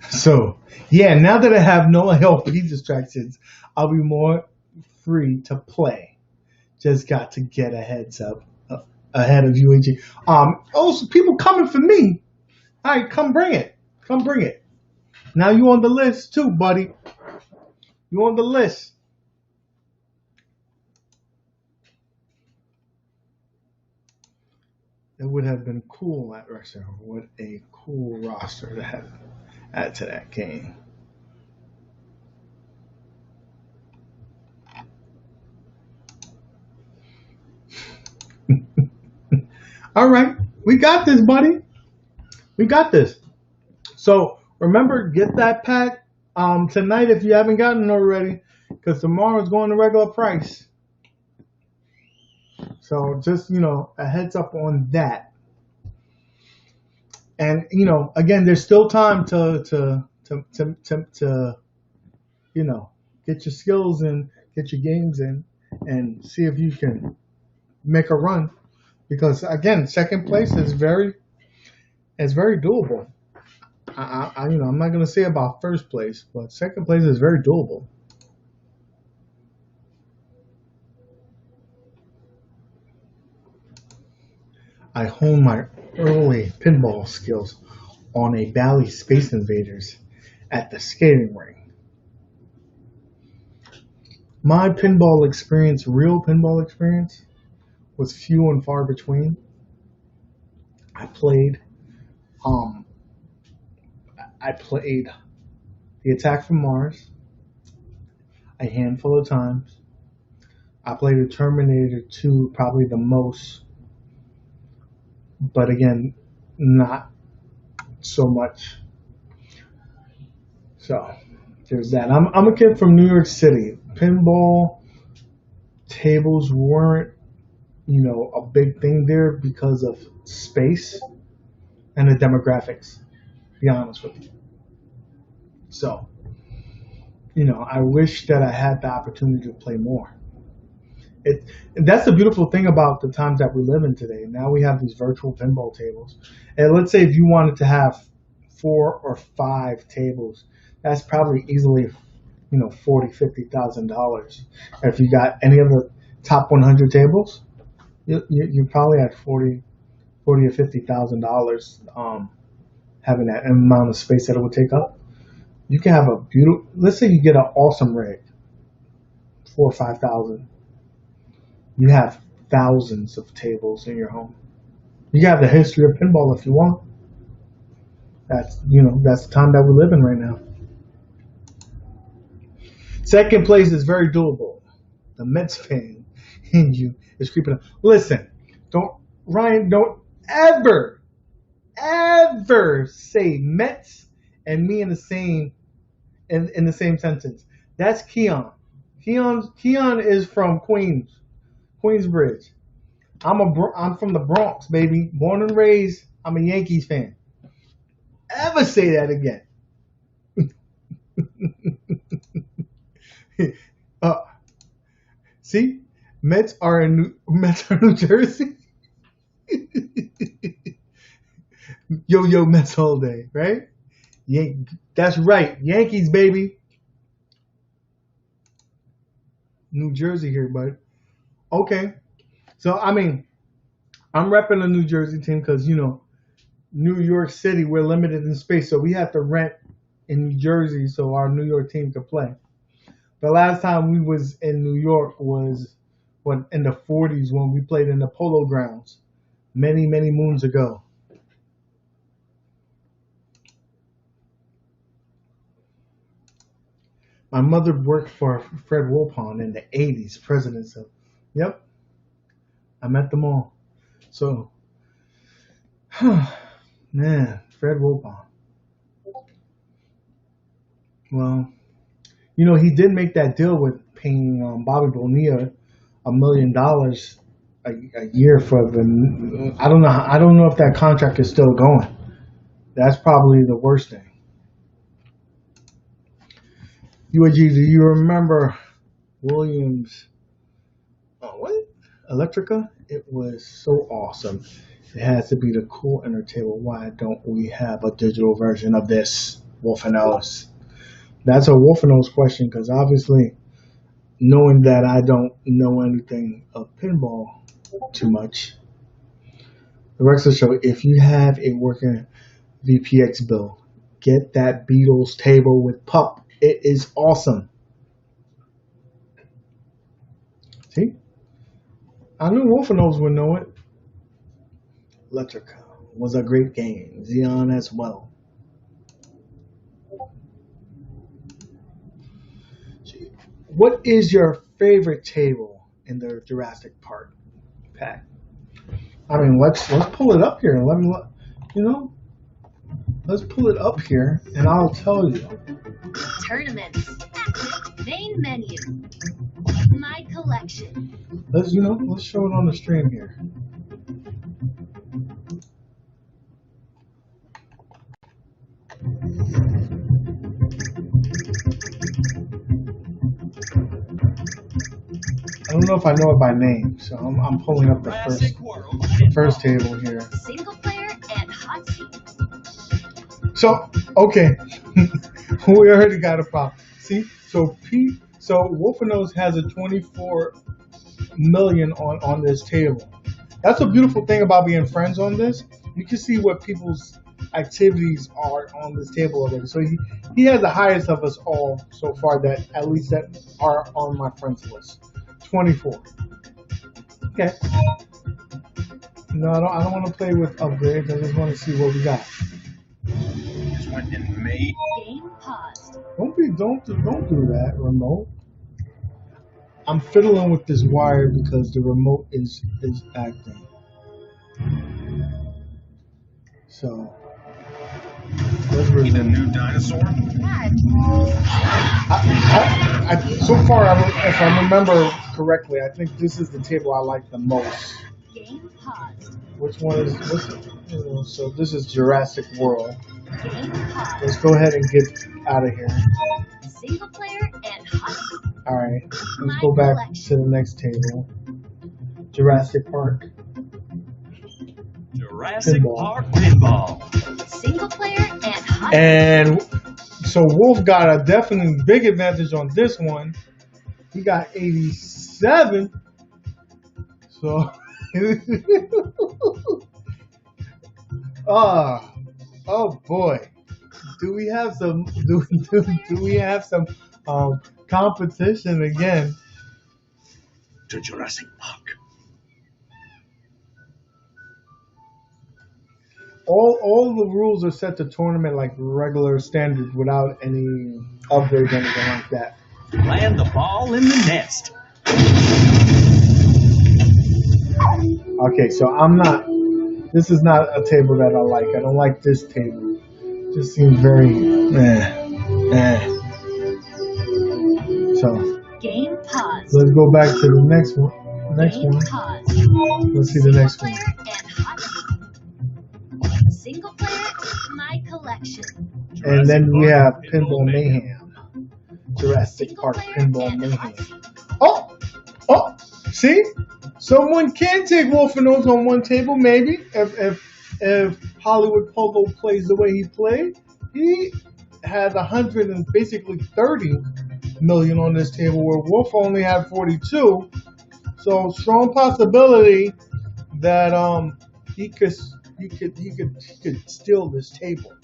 So, yeah, now that I have no LP distractions, I'll be more free to play. Just got to get a heads up ahead of UAG. Also, people coming for me. All right, come bring it. Come bring it. Now you on the list too, buddy. You on the list. It would have been cool at Rexer. What a cool roster to have add to that game. All right, we got this, buddy. We got this. So remember, get that pack tonight if you haven't gotten it already, because tomorrow's going to regular price. So just a heads up on that. And again, there's still time to get your skills in, get your games in, and see if you can make a run. Because again, second place is very doable. I'm not going to say about first place, but second place is very doable. I honed my early pinball skills on a Bally Space Invaders at the skating ring. My pinball experience, real pinball experience, was few and far between. I played The Attack from Mars a handful of times. I played the Terminator 2 probably the most, but again, not so much. So there's that. I'm a kid from New York City. Pinball tables weren't, a big thing there because of space and the demographics, to be honest with you. So, I wish that I had the opportunity to play more. And that's the beautiful thing about the times that we live in today. Now we have these virtual pinball tables. And let's say if you wanted to have 4 or 5 tables, that's probably easily, $40,000-$50,000. If you got any of the top 100 tables, you probably had $40,000 or $50,000 having that amount of space that it would take up. You can have a beautiful. Let's say you get an awesome rig, 4,000 or 5,000. You have thousands of tables in your home. You have the history of pinball if you want. That's the time that we live in right now. Second place is very doable. The Mets fan in you is creeping up. Listen, don't ever say Mets and me in the same sentence. That's Keon. Keon is from Queensbridge. I'm from the Bronx, baby. Born and raised. I'm a Yankees fan. Ever say that again? See, Mets are in New Jersey. Yo, Mets all day, right? That's right, Yankees, baby. New Jersey here, bud. Okay, so I'm repping the New Jersey team because New York City, we're limited in space, so we have to rent in New Jersey so our New York team could play. The last time we was in New York was in the 40s when we played in the Polo Grounds many moons ago. My mother worked for Fred Wilpon in the 80s, president. So, yep, I met them all. So, man, Fred Wilpon. Well, he did make that deal with paying Bobby Bonilla $1 million a year for the. I don't know if that contract is still going. That's probably the worst thing. UAG, do you remember Williams? Oh, what? Electrica? It was so awesome. It has to be the cool ender table. Why don't we have a digital version of this? Wolfenose. That's a Wolfenose question because obviously, knowing that I don't know anything of pinball too much, the Rexer show, if you have a working VPX build, get that Beatles table with pup. It is awesome. See? I knew Wolfenose would know it. Electrica was a great game. Xeon as well. What is your favorite table in the Jurassic Park pack? I mean, let's pull it up here and you know, let's pull it up here and I'll tell you. Tournaments. Active. Main menu. My collection. Let's show it on the stream here. I don't know if I know it by name, so I'm pulling up the first table here. Single player and hot seat. So okay, we already got a problem. See, so Wolfenose has a 24 million on this table. That's a beautiful thing about being friends on this. You can see what people's activities are on this table already. So he has the highest of us all so far, that at least that are on my friends list. 24. Okay. No, I don't want to play with upgrades. I just want to see what we got. Just went in May. Game paused. Don't do that, remote. I'm fiddling with this wire because the remote is acting. So let's Need a new dinosaur? so far, if I remember correctly, I think this is the table I like the most. Game paused. Which one is this? So this is Jurassic World. Game paused. Let's go ahead and get out of here. Single player and hot seat. All right, let's go back to the next table. Jurassic Park. Jurassic Pinball. Park Pinball. Single player and hot seat. And so Wolf got a definitely big advantage on this one. He got 87. So, oh boy, do we have some competition again? To Jurassic Park. All the rules are set to tournament like regular standard without any upgrades or anything like that. Land the ball in the nest. Okay, so this is not a table that I like. I don't like this table. It just seems very So Game paused. let's go back to the next one. Game paused. Let's see the next one. Single player and hot seat. Single player, my collection. And then we have Pinball Mayhem. Mayhem. Jurassic Single Park player Pinball and Mayhem. hot seat. Oh, see? Someone can take Wolfenose on one table, maybe. If Hollywood Pogo plays the way he played. He had 100 and basically 30 million on this table, where Wolf only had 42. So strong possibility that he could steal this table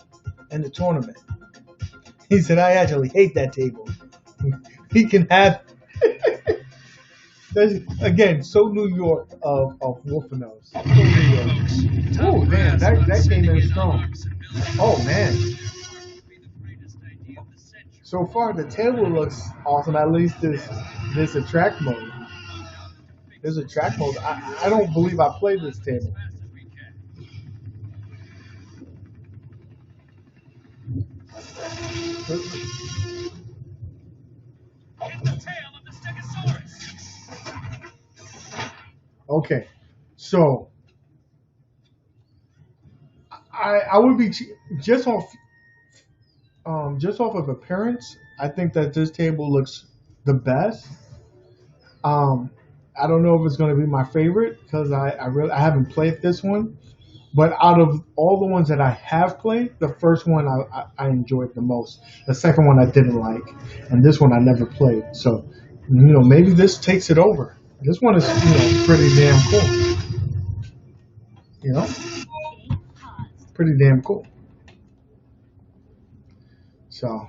in the tournament. He said, "I actually hate that table." He can have. Again, so New York of Wolfenose. So New York. Oh man, that came in strong. Oh man. So far the table looks awesome. At least there's a track mode. There's a track mode. I don't believe I played this table. Okay, so I would be just off of appearance. I think that this table looks the best. I don't know if it's going to be my favorite because I haven't played this one, but out of all the ones that I have played, the first one I enjoyed the most. The second one I didn't like, and this one I never played. So maybe this takes it over. This one is pretty damn cool. Pretty damn cool. So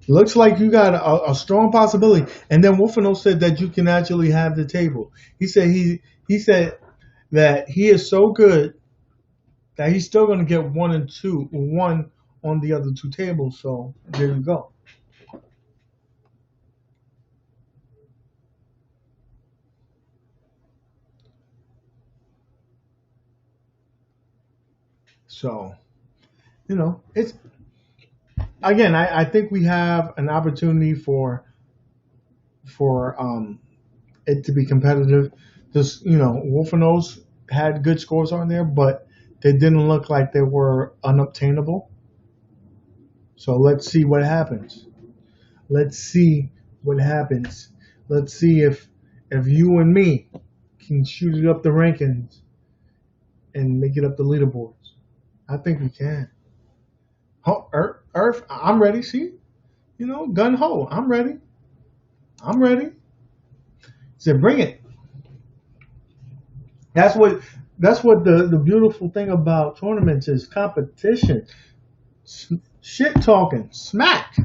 looks like you got a strong possibility. And then Wolfenose said that you can actually have the table. He said that he is so good that he's still going to get one on the other two tables. So there you go. So, it's again, I think we have an opportunity for it to be competitive. Just Wolfenos had good scores on there, but they didn't look like they were unobtainable. So let's see what happens. Let's see what happens. Let's see if you and me can shoot it up the rankings and make it up the leaderboards. I think we can. Earth, I'm ready. See, gun ho, I'm ready. I'm ready. Said, bring it. That's what the beautiful thing about tournaments is competition, shit talking, smack.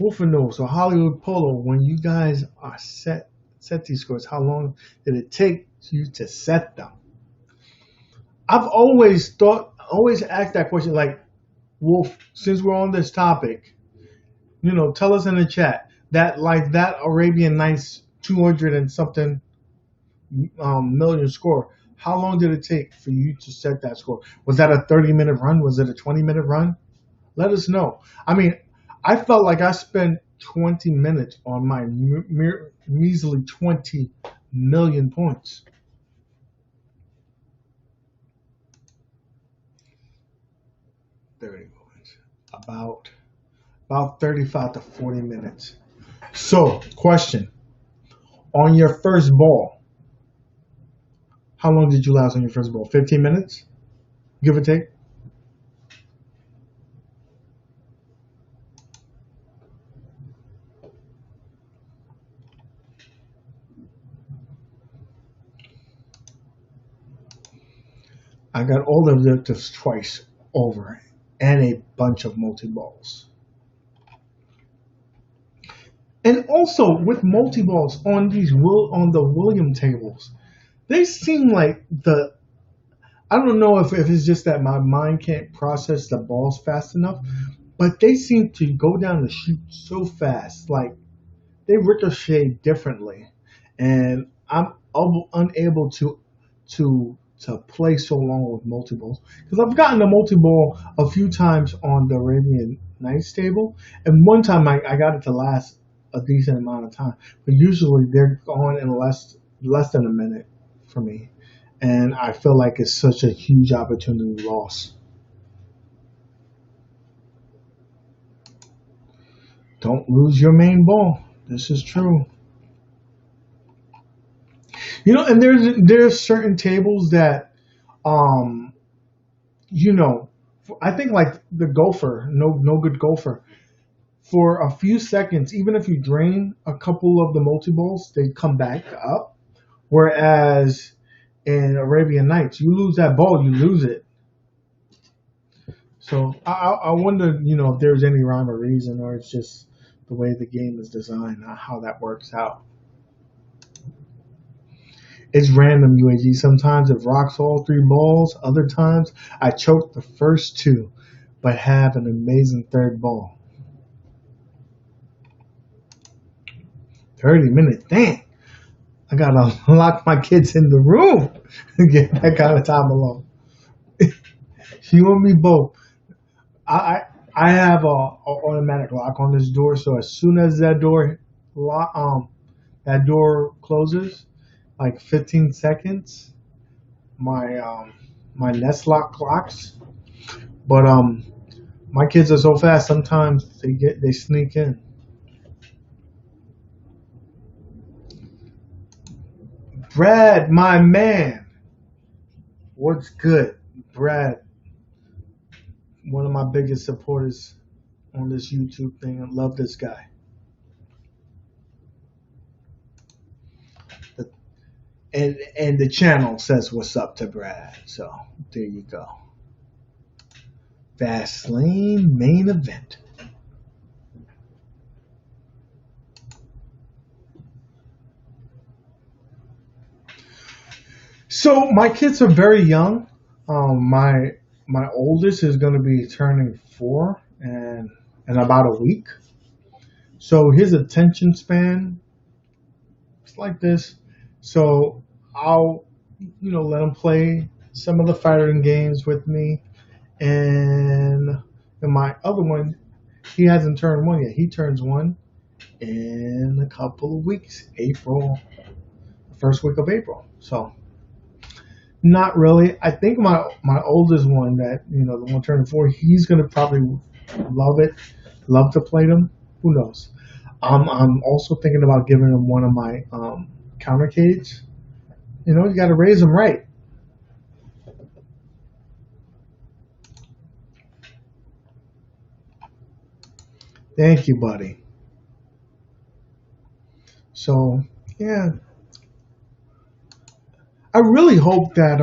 Wolfenos or Hollywood Polo. When you guys are set these scores, how long did it take you to set them? I've always asked that question. Like, Wolf, since we're on this topic, tell us in the chat that Arabian Nights 200 and something million score. How long did it take for you to set that score? Was that a 30-minute run? Was it a 20-minute run? Let us know. I mean, I felt like I spent 20 minutes on my measly 20 million points. About 35 to 40 minutes. So, question. On your first ball, how long did you last on your first ball? 15 minutes? Give or take? I got all the objectives twice over and a bunch of multi-balls. And also with multi-balls on the William tables, they seem like I don't know if it's just that my mind can't process the balls fast enough, but they seem to go down the chute so fast. Like, they ricochet differently. And I'm unable to play so long with multi-balls. Because I've gotten a multi-ball a few times on the Arabian Nights table. And one time I got it to last a decent amount of time. But usually they're gone in less than a minute for me. And I feel like it's such a huge opportunity loss. Don't lose your main ball. This is true. And there's certain tables that, I think like the gopher, no good gopher. For a few seconds, even if you drain a couple of the multi-balls, they come back up. Whereas in Arabian Nights, you lose that ball, you lose it. So I wonder, if there's any rhyme or reason, or it's just the way the game is designed, how that works out. It's random, UAG. Sometimes it rocks all three balls. Other times I choke the first two, but have an amazing third ball. 30 minutes, dang. I gotta lock my kids in the room to get that kind of time alone. You and me both. I have a automatic lock on this door, so as soon as that door closes, like 15 seconds, my Nest lock locks. But my kids are so fast. Sometimes they sneak in. Brad, my man, what's good, Brad? One of my biggest supporters on this YouTube thing. I love this guy. And the channel says what's up to Brad. So there you go. Fastlane main event. So my kids are very young. My oldest is going to be turning 4 and in about a week. So his attention span is like this. So I'll let him play some of the fighting games with me, and my other one, he hasn't turned 1 yet. He turns 1 in a couple of weeks, April, first week of April. So not really. I think my oldest one, that the one turning 4, he's gonna probably love it, love to play them. Who knows? I'm also thinking about giving him one of my countercades. You got to raise them right. Thank you, buddy. So yeah, I really hope that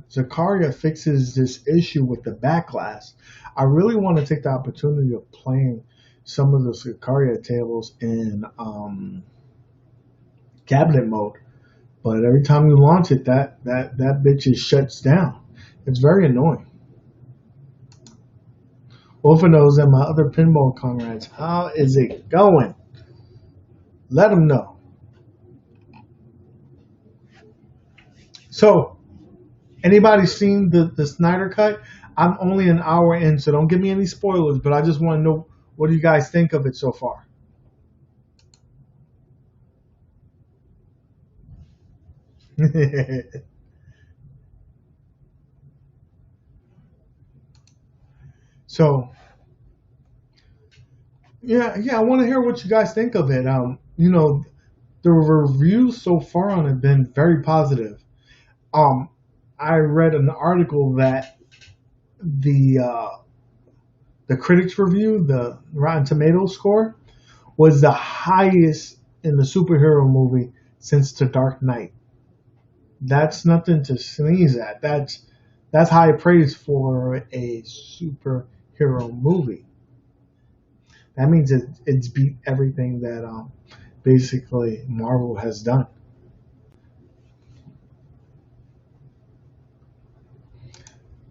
Zakaria fixes this issue with the backglass. I really want to take the opportunity of playing some of the Zakaria tables in cabinet mode, but every time you launch it, that bitch just shuts down. It's very annoying. Wolfenos and my other pinball comrades, how is it going? Let them know. So, anybody seen the Snyder Cut? I'm only an hour in, so don't give me any spoilers, but I just want to know, what do you guys think of it so far? So, yeah, I want to hear what you guys think of it. The reviews so far on it have been very positive. I read an article that the critics review, the Rotten Tomatoes score, was the highest in the superhero movie since The Dark Knight. That's nothing to sneeze at. That's high praise for a superhero movie. That means it's beat everything that basically Marvel has done.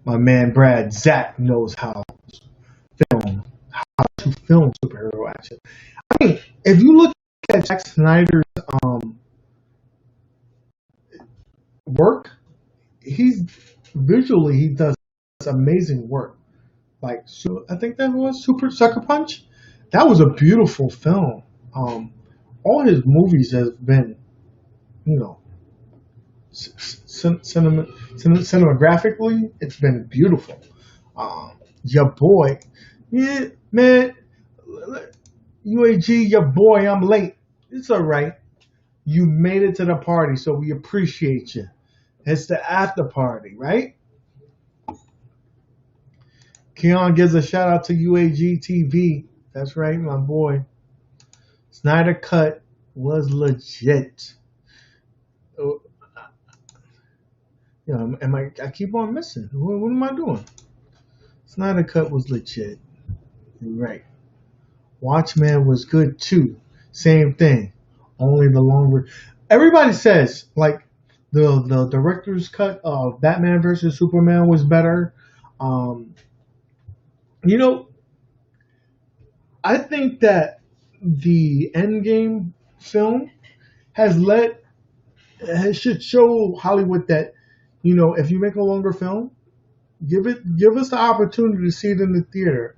My man Brad Zach knows how to film superhero action. I mean, if you look at Zack Snyder's work, he does amazing work. Like, so I think that was Super Sucker Punch. That was a beautiful film. All his movies have been, you know, cinematographically, it's been beautiful. Your boy, yeah, man, UAG, your boy, I'm late. It's all right. You made it to the party, so we appreciate you. It's the after party, right? Keon gives a shout out to UAG TV. That's right, my boy. Snyder Cut was legit. You know, I keep on missing. What am I doing? Snyder Cut was legit. You're right. Watchmen was good too. Same thing. Only the longer. Everybody says like the director's cut of Batman versus Superman was better. You know, I think that the Endgame film should show Hollywood that, you know, if you make a longer film, give us the opportunity to see it in the theater.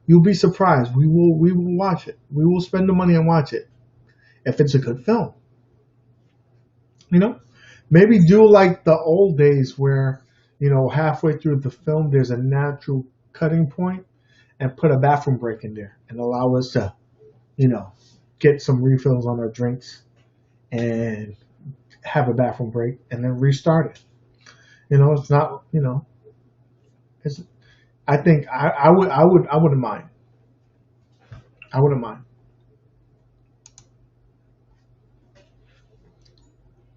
You'll be surprised. We will watch it. We will spend the money and watch it if it's a good film. You know, maybe do like the old days where, you know, halfway through the film there's a natural cutting point, and put a bathroom break in there and allow us to, you know, get some refills on our drinks and have a bathroom break and then restart it. You know, it's not, you know, I think I wouldn't mind. I wouldn't mind.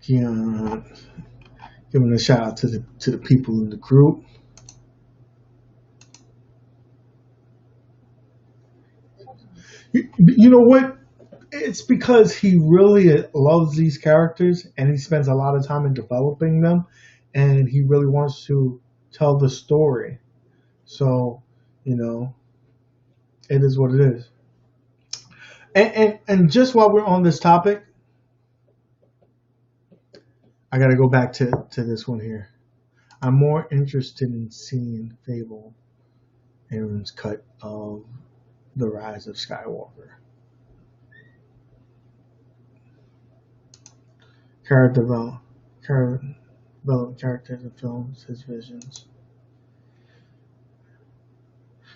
Yeah, giving a shout out to the people in the group. You know what? It's because he really loves these characters and he spends a lot of time in developing them and he really wants to tell the story. So, you know, it is what it is. And just while we're on this topic, I got to go back to this one here. I'm more interested in seeing Fable Aaron's cut of The Rise of Skywalker. Develop characters and films, his visions.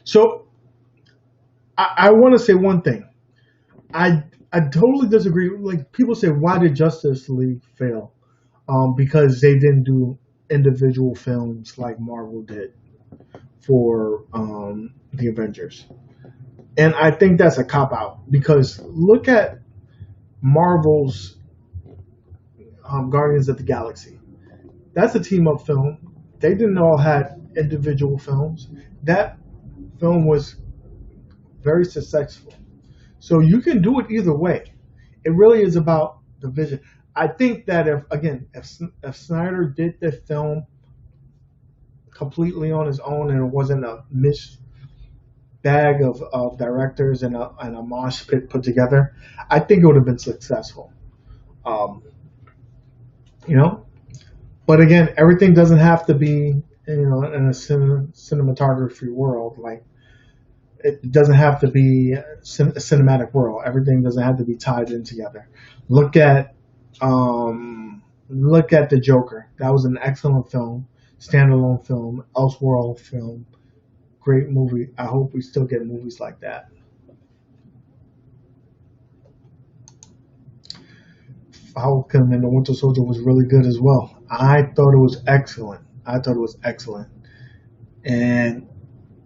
So, I want to say one thing. I totally disagree. Like, people say, why did Justice League fail? Because they didn't do individual films like Marvel did for the Avengers. And I think that's a cop-out, because look at Marvel's Guardians of the Galaxy. That's a team-up film. They didn't all have individual films. That film was very successful. So you can do it either way. It really is about the vision. I think that if Snyder did the film completely on his own and it wasn't a mixed bag of directors and a mosh pit put together, I think it would have been successful. You know, but again, everything doesn't have to be, you know, in a cinematography world. Like, it doesn't have to be a cinematic world. Everything doesn't have to be tied in together. Look at The Joker. That was an excellent film, standalone film, Elseworld film, great movie. I hope we still get movies like that. Falcon and the Winter Soldier was really good as well. I thought it was excellent. And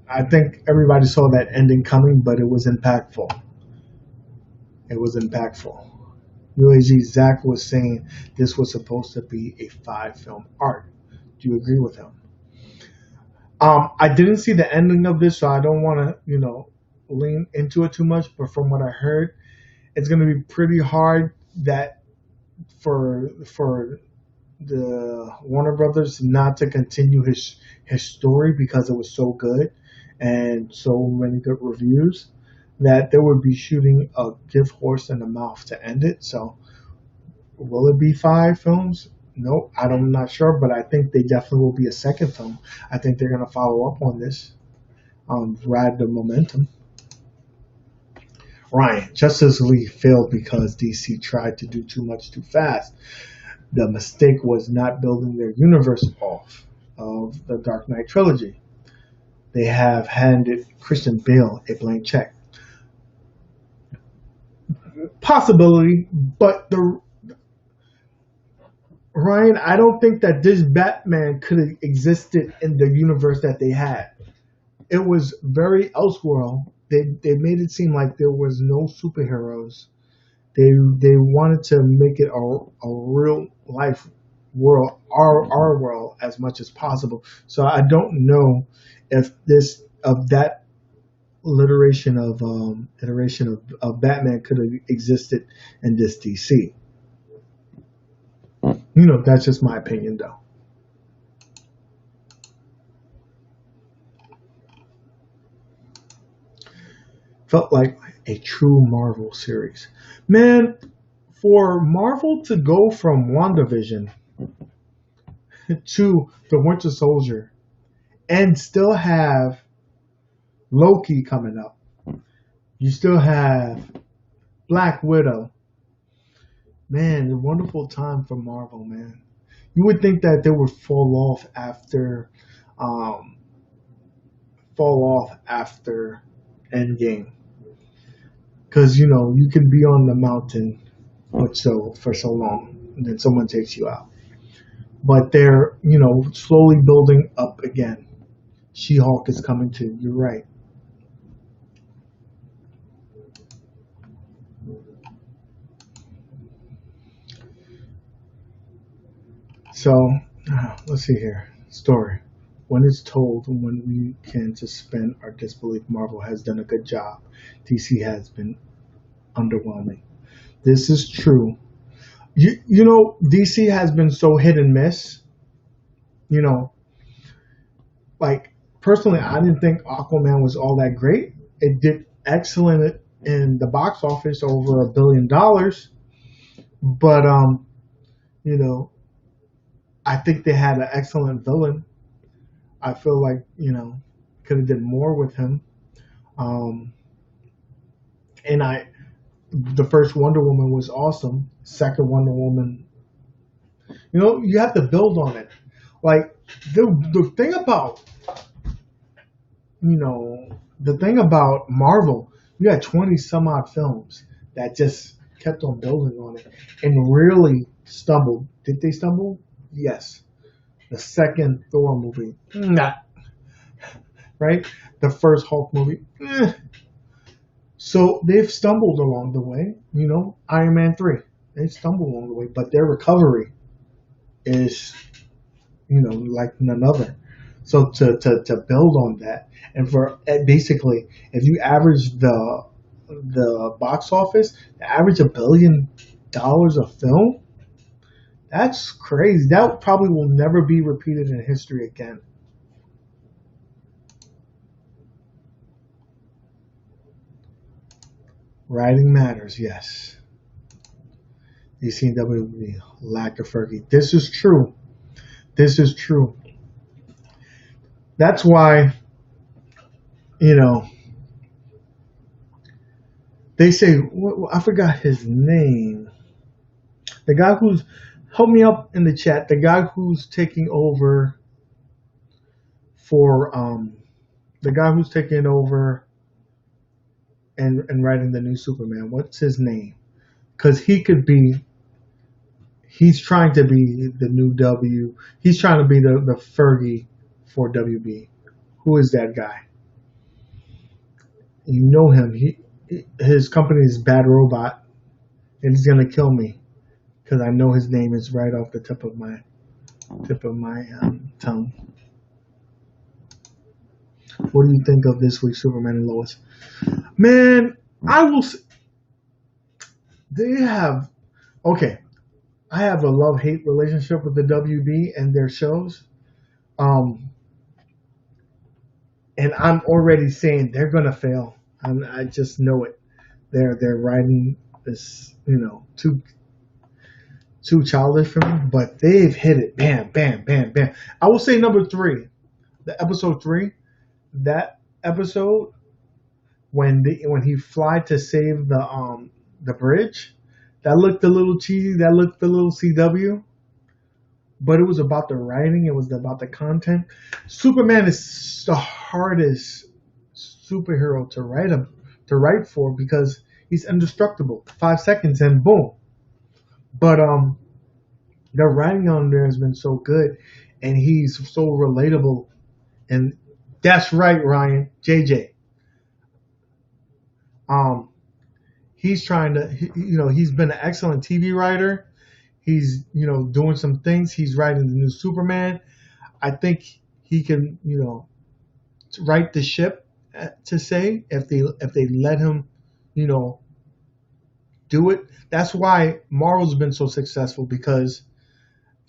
I think everybody saw that ending coming, but it was impactful. UAG'S Zach was saying this was supposed to be a 5-film arc. Do you agree with him? I didn't see the ending of this, so I don't want to, you know, lean into it too much. But from what I heard, it's going to be pretty hard that for the Warner Brothers not to continue his story, because it was so good and so many good reviews, that they would be shooting a gift horse in the mouth to end it. So will it be 5 films? Nope, I'm not sure, but I think they definitely will be a second film. I think they're going to follow up on this, ride the momentum. Ryan, Justice League failed because DC tried to do too much too fast. The mistake was not building their universe off of the Dark Knight trilogy. They have handed Christian Bale a blank check. Possibility, but Ryan, I don't think that this Batman could have existed in the universe that they had. It was very Elseworld. They made it seem like there was no superheroes. They wanted to make it a real life world, our world, as much as possible. So I don't know if that iteration of Batman could have existed in this DC. You know, that's just my opinion, though. Felt like a true Marvel series. Man, for Marvel to go from WandaVision to the Winter Soldier and still have Loki coming up, you still have Black Widow. Man, a wonderful time for Marvel, man. You would think that they would fall off after Endgame, because you know you can be on the mountain for so long, and then someone takes you out. But they're, you know, slowly building up again. She-Hulk is coming too. You're right. So, let's see here. Story. When it's told, when we can suspend our disbelief, Marvel has done a good job. DC has been underwhelming. This is true. You know, DC has been so hit and miss. you know, like personally, I didn't think Aquaman was all that great. It did excellent in the box office, over $1 billion, but you know, I think they had an excellent villain. I feel like, could have did more with him. Um, and the first Wonder Woman was awesome. Second Wonder Woman, you have to build on it. Like the thing about, the thing about Marvel, you had 20 some odd films that just kept on building on it and really stumbled. Did they stumble? Yes. The second Thor movie, nah. Right? The first Hulk movie, eh. So they've stumbled along the way. Iron Man 3, they've stumbled along the way, but their recovery is, like none other. So to build on that, and for basically, if you average the box office, the average $1 billion a film, that's crazy. That probably will never be repeated in history again. Writing matters, yes. DCW lack of Fergie. This is true. This is true. That's why, they say, I forgot his name. The guy who's, help me up in the chat, the guy who's taking over for, the guy who's taking over and writing the new Superman. What's his name? Because he's trying to be the new W. He's trying to be the Fergie for WB. Who is that guy? You know him. His company is Bad Robot, and he's gonna kill me because I know his name is right off the tip of my tongue. What do you think of this week's Superman and Lois? Man, I will. They have okay. I have a love-hate relationship with the WB and their shows. And I'm already saying they're gonna fail. I just know it. They're writing this, too childish for me, but they've hit it. Bam, bam, bam, bam. I will say number 3, the episode 3, that episode when he fly to save the bridge, that looked a little cheesy. That looked a little CW. But it was about the writing. It was about the content. Superman is the hardest superhero to write for because he's indestructible. 5 seconds and boom. But the writing on there has been so good, and he's so relatable. And that's right, Ryan, JJ. He's trying to, he's been an excellent TV writer. He's, doing some things. He's writing the new Superman. I think he can, right the ship, to say, if they let him, do it. That's why Marvel's been so successful because,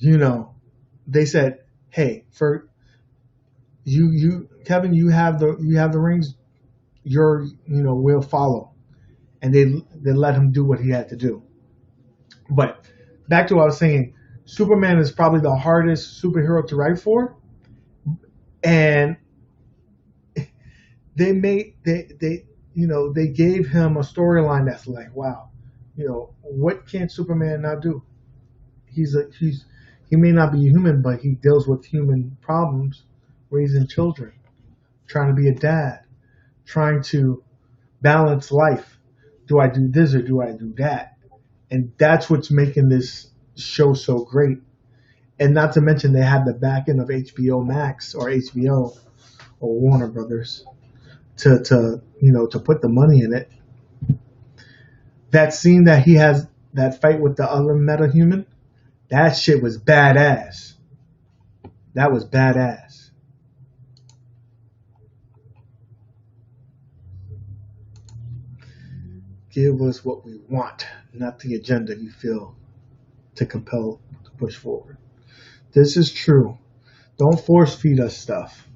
they said, hey, for you Kevin, you have the rings, we'll follow. And they let him do what he had to do. But back to what I was saying, Superman is probably the hardest superhero to write for, and they gave him a storyline that's like, wow, what can Superman not do? He may not be human, but he deals with human problems, raising children, trying to be a dad, trying to balance life. Do I do this or do I do that? And that's what's making this show so great. And not to mention they had the back end of HBO Max or HBO or Warner Brothers to put the money in it. That scene that he has, that fight with the other metahuman, that shit was badass. That was badass. Give us what we want, not the agenda you feel to compel to push forward. This is true. Don't force feed us stuff.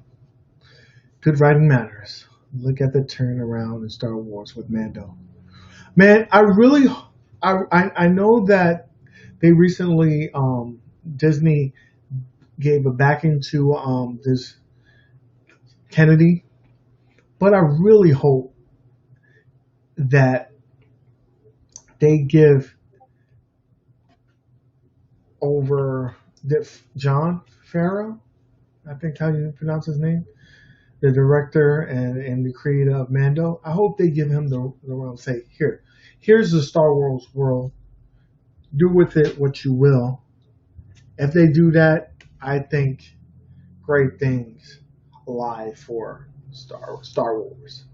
Good writing matters. Look at the turnaround in Star Wars with Mando. Man, I know that they recently Disney gave a backing to this Kennedy, but I really hope that they give over John Farrow, I think how you pronounce his name, the director and the creator of Mando. I hope they give him the realm. Say, here's the Star Wars world. Do with it what you will. If they do that, I think great things lie for Star Wars.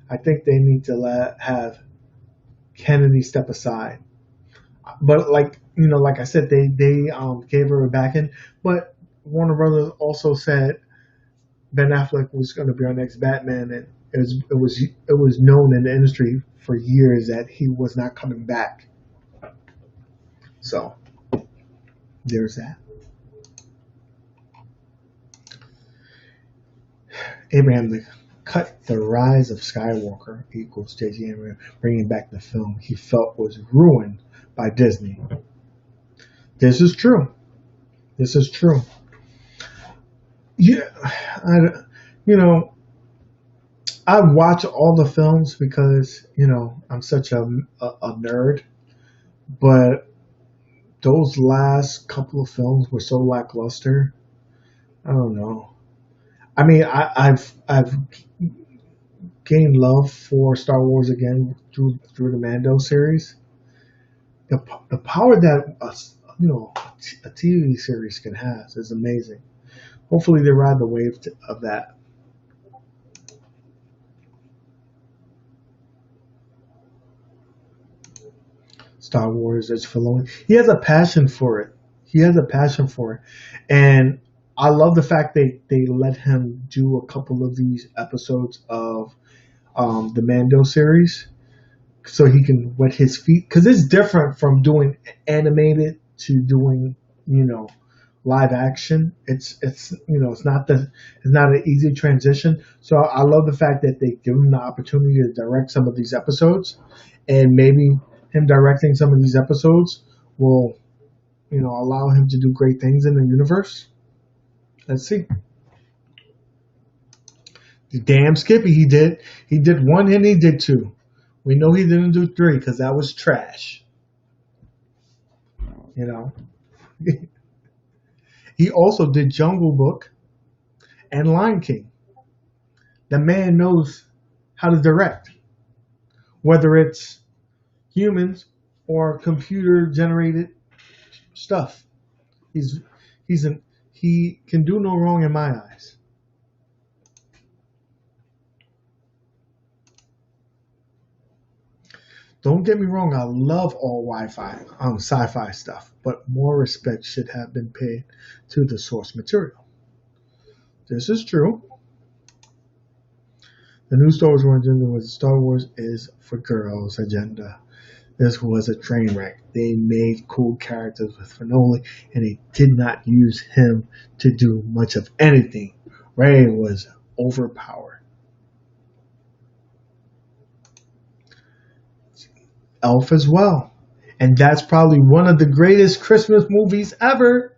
I think they need to have Kennedy step aside. But like I said, they gave her a back end. But Warner Brothers also said Ben Affleck was going to be our next Batman, and it was known in the industry for years that he was not coming back. So there's that. Abraham, cut The Rise of Skywalker equals J.J. Abrams bringing back the film he felt was ruined by Disney. This is true. This is true. Yeah, I watch all the films because I'm such a nerd, but those last couple of films were so lackluster. I don't know. I mean, I've gained love for Star Wars again through the Mando series. The power that a TV series can have is amazing. Hopefully, they ride the wave of that. Star Wars is Filoni. He has a passion for it. And I love the fact they let him do a couple of these episodes of the Mando series, so he can wet his feet. Because it's different from doing animated to doing live action. It's not an easy transition. So I love the fact that they give him the opportunity to direct some of these episodes, and maybe him directing some of these episodes will allow him to do great things in the universe. Let's see. The damn Skippy, he did 1 and he did 2. We know he didn't do 3 because that was trash. He also did Jungle Book and Lion King. The man knows how to direct, whether it's humans or computer generated stuff. He can do no wrong in my eyes. Don't get me wrong, I love all sci-fi stuff, but more respect should have been paid to the source material. This is true. The new Star Wars agenda was Star Wars is for girls agenda. This was a train wreck. They made cool characters with Finoli, and they did not use him to do much of anything. Rey was overpowered. Elf as well. And that's probably one of the greatest Christmas movies ever.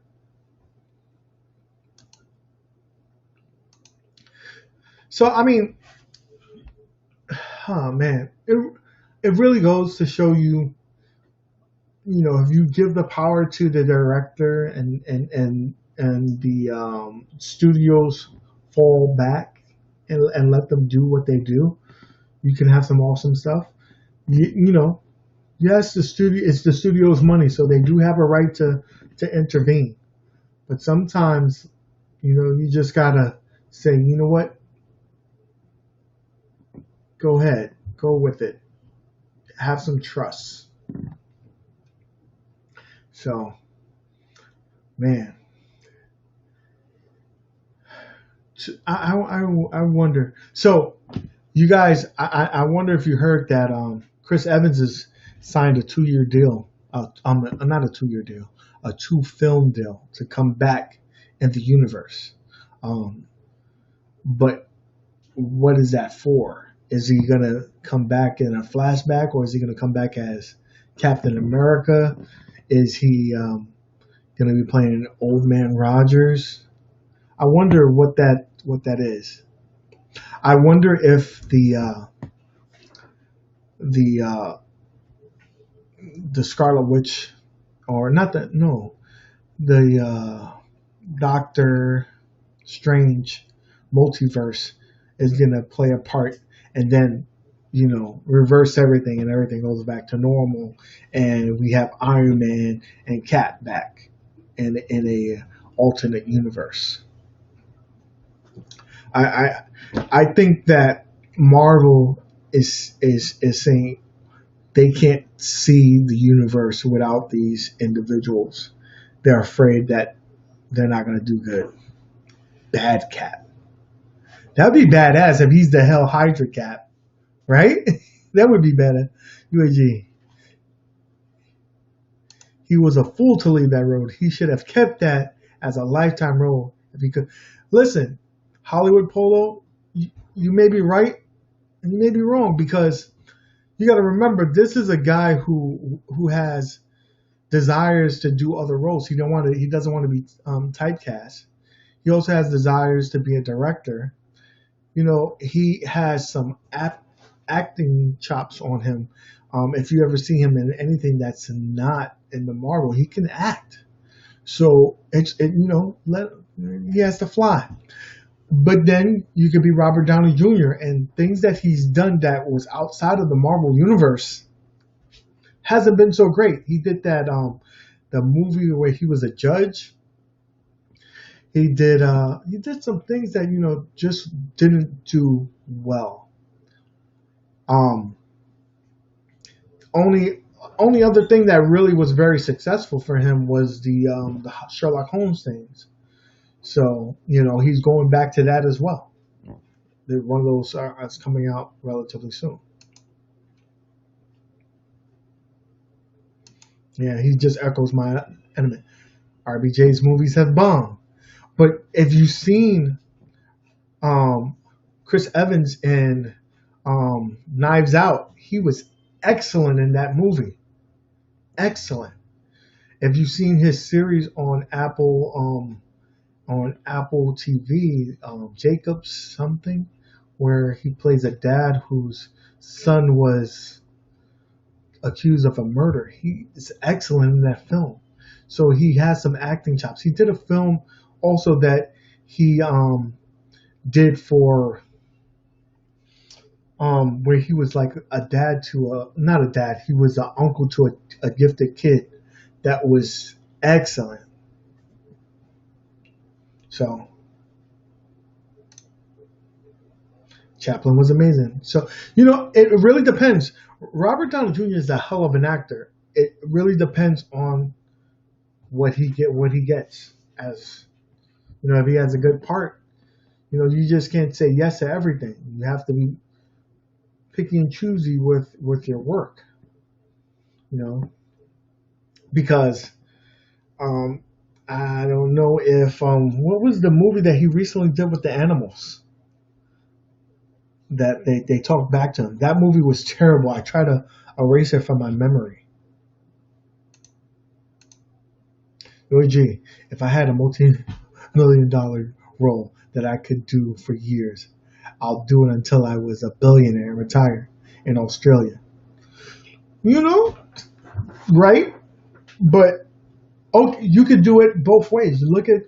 So, I mean, oh man, it really goes to show you, if you give the power to the director and the studios fall back and let them do what they do, you can have some awesome stuff. Yes, it's the studio's money, so they do have a right to intervene. But sometimes, you just gotta say, you know what? Go ahead, go with it. Have some trust. So, man, I wonder. So, you guys, I wonder if you heard that Chris Evans has signed a 2-year deal. Not a 2-year deal, a 2-film deal to come back in the universe. But what is that for? Is he gonna come back in a flashback, or is he gonna come back as Captain America? Is he gonna be playing Old Man Rogers? I wonder what that is. I wonder if the Scarlet Witch, or not that, no, the Doctor Strange multiverse is gonna play a part, and then reverse everything, and everything goes back to normal, and we have Iron Man and Cap back in a alternate universe. I think that Marvel is saying they can't see the universe without these individuals. They're afraid that they're not going to do good. Bad Cap. That'd be badass if he's the Hell Hydra Cap, right? That would be better. UAG. He was a fool to leave that road. He should have kept that as a lifetime role if he could. Listen, Hollywood Polo, you may be right and you may be wrong, because you got to remember, this is a guy who has desires to do other roles. He doesn't want to be typecast. He also has desires to be a director. He has some acting chops on him. If you ever see him in anything that's not in the Marvel, he can act. So he has to fly. But then you could be Robert Downey Jr. and things that he's done that was outside of the Marvel universe hasn't been so great. He did that the movie where he was a judge. He did some things that just didn't do well. Only other thing that really was very successful for him was the Sherlock Holmes things. So, he's going back to that as well. One of those is coming out relatively soon. Yeah, he just echoes my sentiment. RBJ's movies have bombed. But if you've seen Chris Evans in Knives Out, he was excellent in that movie. Excellent. If you've seen his series on Apple TV, Jacobs something, where he plays a dad whose son was accused of a murder. He is excellent in that film. So he has some acting chops. He did a film also that he did for where he was like a dad to not a dad, he was an uncle to a gifted kid that was excellent. So Chaplin was amazing. So, it really depends. Robert Downey Jr. is a hell of an actor. It really depends on what he gets. As if he has a good part, you just can't say yes to everything. You have to be picky and choosy with your work. Because I don't know if what was the movie that he recently did with the animals that they talked back to him. That movie was terrible. I try to erase it from my memory. OG, if I had a multi-million-dollar role that I could do for years, I'll do it until I was a billionaire and retire in Australia. Right? But you could do it both ways. Look at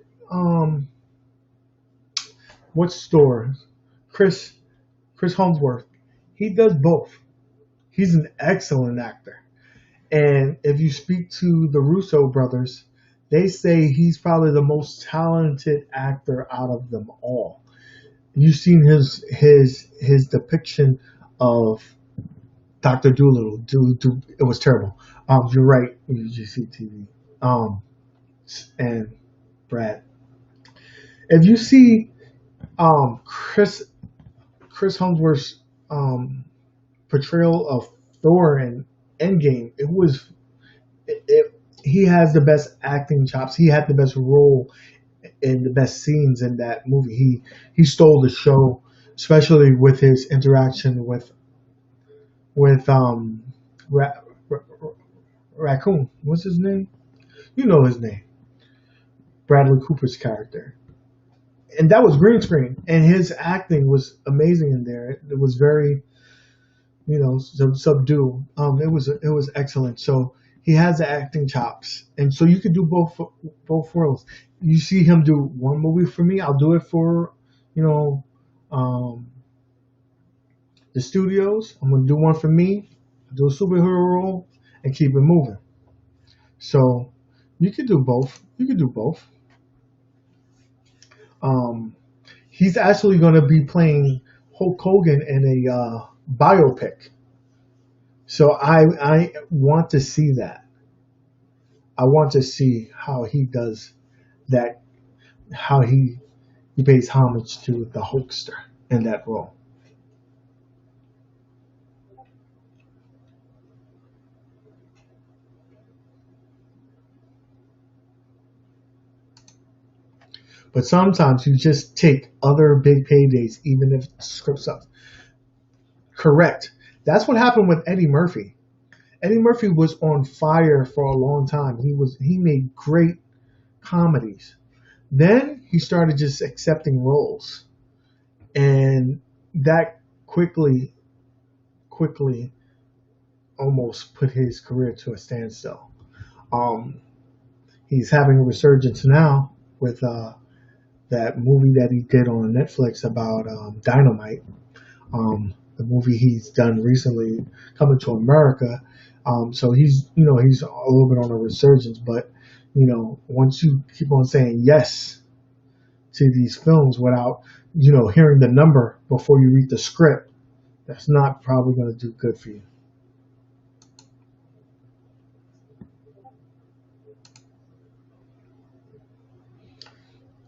what store? Chris Hemsworth. He does both. He's an excellent actor. And if you speak to the Russo brothers, they say he's probably the most talented actor out of them all. You've seen his depiction of Dr. Dolittle. It was terrible. You're right. UGC TV. And Brad. If you see Chris Hemsworth's portrayal of Thor in Endgame, he has the best acting chops. He had the best role in the best scenes in that movie. He stole the show, especially with his interaction with Ra- Ra- Raccoon. What's his name? You know his name. Bradley Cooper's character. And that was green screen, and his acting was amazing in there. It was very, subdued. It was excellent. So he has the acting chops, and so you could do both worlds. You see him do one movie for me, I'll do it for, you know, um, the studios. I'm gonna do one for me, do a superhero role, and keep it moving. So you could do both. You could do both. Um, he's actually going to be playing Hulk Hogan in a biopic. So I want to see that. I want to see how he does that, how he pays homage to the Hulkster in that role. But sometimes you just take other big paydays, even if the script's up. Correct. That's what happened with Eddie Murphy. Eddie Murphy was on fire for a long time. He made great comedies. Then he started just accepting roles, and that quickly almost put his career to a standstill. Um, he's having a resurgence now with that movie that he did on Netflix about Dynamite. The movie he's done recently, Coming to America. So he's a little bit on a resurgence, but once you keep on saying yes to these films without hearing the number before you read the script, that's not probably going to do good for you.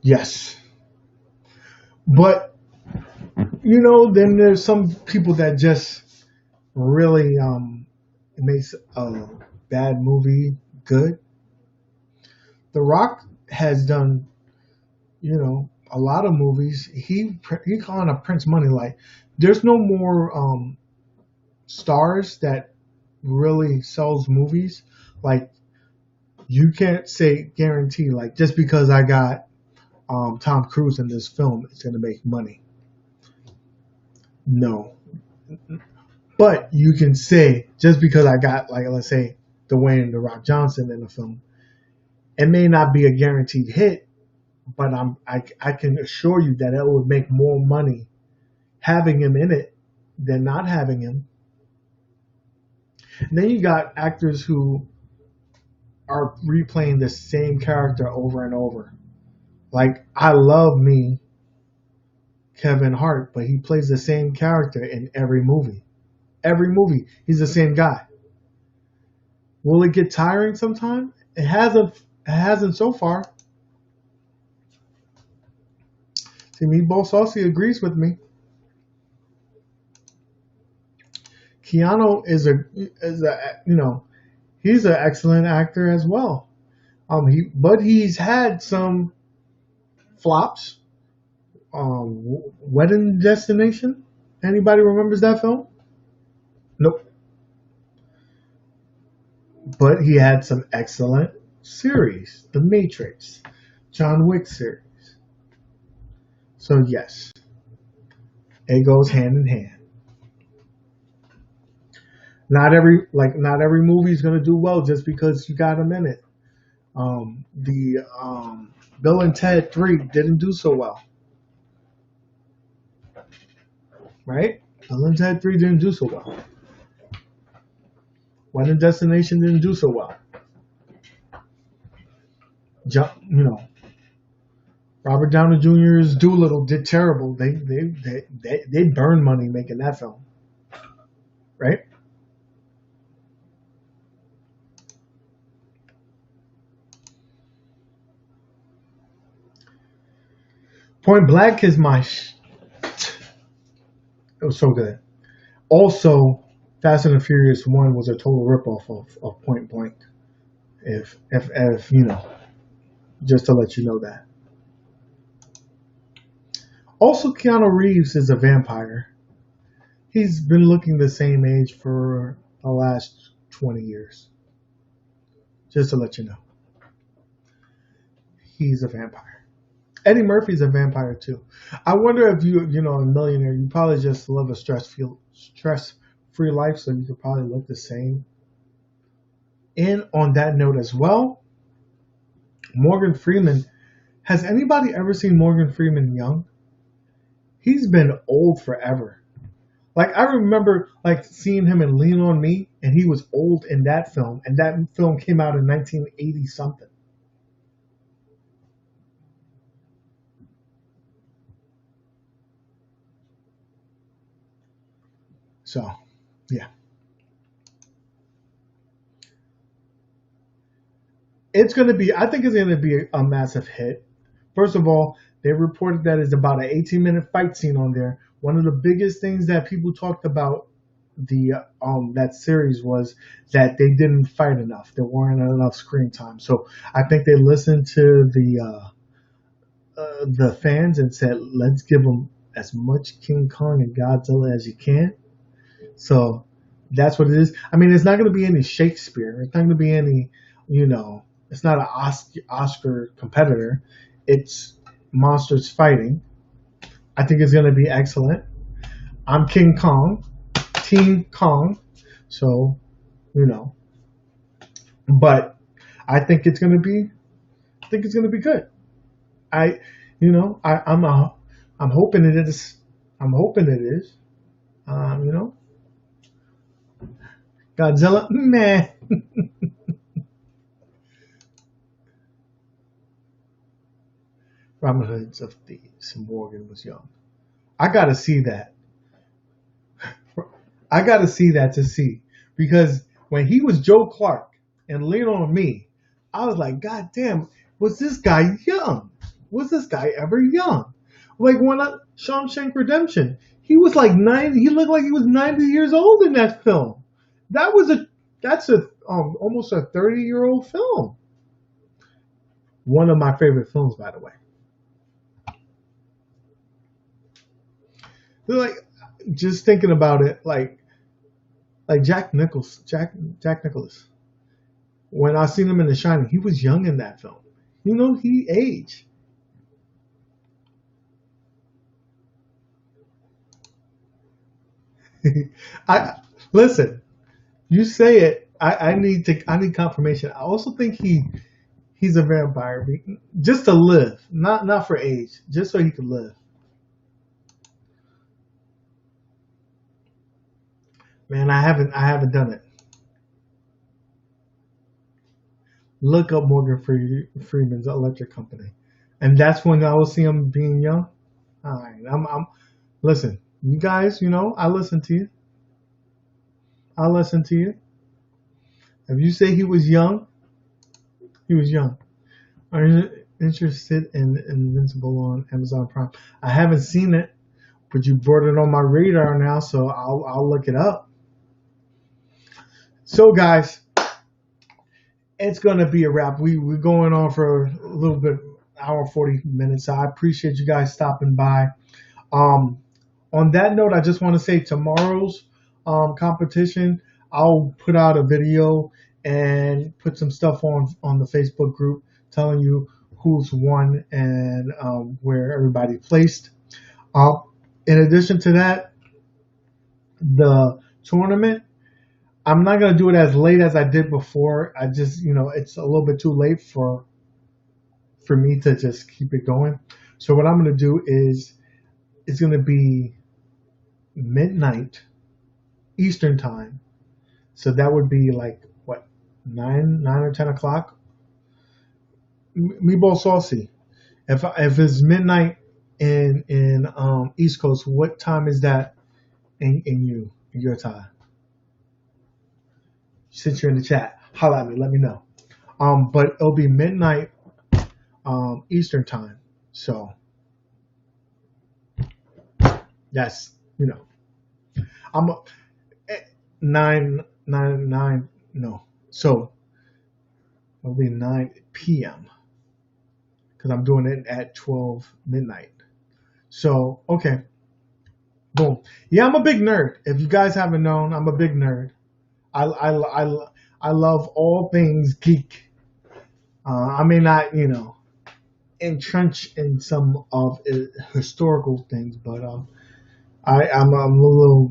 Yes, but then there's some people that just really it makes a bad movie good. The Rock has done a lot of movies. He kind of prints money. Like there's no more stars that really sells movies. Like you can't say guarantee like just because I got Tom Cruise in this film, it's going to make money. No, but you can say just because I got like let's say Dwayne The Rock Johnson in the film, it may not be a guaranteed hit, but I can assure you that it would make more money having him in it than not having him. And then you got actors who are replaying the same character over and over. Like I love me Kevin Hart, but he plays the same character in every movie. Every movie, he's the same guy. Will it get tiring sometime? It hasn't. It hasn't so far. See, Meatball Saucy agrees with me. Keanu is a he's an excellent actor as well. But he's had some flops. Wedding Destination. Anybody remembers that film? Nope. But he had some excellent series. The Matrix, John Wick series. So yes, it goes hand in hand. Not every movie is gonna do well just because you got him in it. The Bill and Ted 3 didn't do so well, right? Bill and Ted 3 didn't do so well. Wedding Destination didn't do so well. Robert Downey Jr.'s Doolittle did terrible. They burned money making that film, right? Point Blank is it was so good. Also, Fast and the Furious 1 was a total ripoff of Point Blank. If just to let you know that. Also, Keanu Reeves is a vampire. He's been looking the same age for the last 20 years. Just to let you know. He's a vampire. Eddie Murphy's a vampire too. I wonder if a millionaire, you probably just live a stress-free life, so you could probably look the same. And on that note as well, Morgan Freeman. Has anybody ever seen Morgan Freeman young? He's been old forever. Like I remember like seeing him in Lean on Me, and he was old in that film, and that film came out in 1980 something. So, yeah. I think it's going to be a massive hit. First of all, they reported that it's about an 18-minute fight scene on there. One of the biggest things that people talked about that series was that they didn't fight enough. There weren't enough screen time. So I think they listened to the fans and said, let's give them as much King Kong and Godzilla as you can. So that's what it is. I mean, it's not going to be any Shakespeare. It's not going to be any, it's not an Oscar competitor. It's monsters fighting. I think it's going to be excellent. I'm King Kong, Team Kong. So, but I think it's going to be good. I'm hoping it is. I'm hoping it is. Godzilla, meh. Robin Hood of Thieves. Morgan was young. I gotta see that. I gotta see that to see, because when he was Joe Clark and Lean on Me, I was like, God damn, was this guy young? Was this guy ever young? Like when Shawshank Redemption, he was like 90. He looked like he was 90 years old in that film. That's almost a 30-year-old film. One of my favorite films, by the way. Like, just thinking about it, like Jack Nicholson. When I seen him in The Shining, he was young in that film. He aged. Listen. You say it. I need confirmation. I also think he's a vampire, just to live, not for age, just so he could live. Man, I haven't done it. Look up Morgan Freeman's Electric Company, and that's when I will see him being young. All right, I'm listen, you guys. I listen to you. I listen to you. If you say he was young, he was young. Are you interested in Invincible on Amazon Prime? I haven't seen it, but you brought it on my radar now, so I'll look it up. So, guys, it's gonna be a wrap. We're going on for a little bit, hour 40 minutes. So I appreciate you guys stopping by. On that note, I just want to say tomorrow's competition, I'll put out a video and put some stuff on the Facebook group telling you who's won and where everybody placed. In addition to that, the tournament, I'm not going to do it as late as I did before. I just, it's a little bit too late for me to just keep it going. So what I'm going to do is it's going to be midnight Eastern time. So that would be like, what, 9 or 10 o'clock? Meatball Saucy. If it's midnight in East Coast, what time is that in your time? Since you're in the chat, holla at me, let me know. But it'll be midnight Eastern time. So that's, I'm 9 no. So it'll be 9 p.m. because I'm doing it at 12 midnight. So, okay. Boom. Yeah, I'm a big nerd. If you guys haven't known, I'm a big nerd. I love all things geek. I may not, entrench in some of historical things, but I'm a little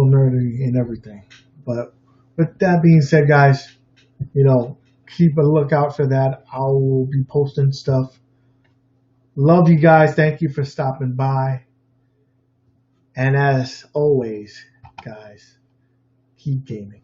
nerdy in everything. But with that being said, guys, keep a lookout for that. I will be posting stuff. Love you guys. Thank you for stopping by. And as always, guys, keep gaming.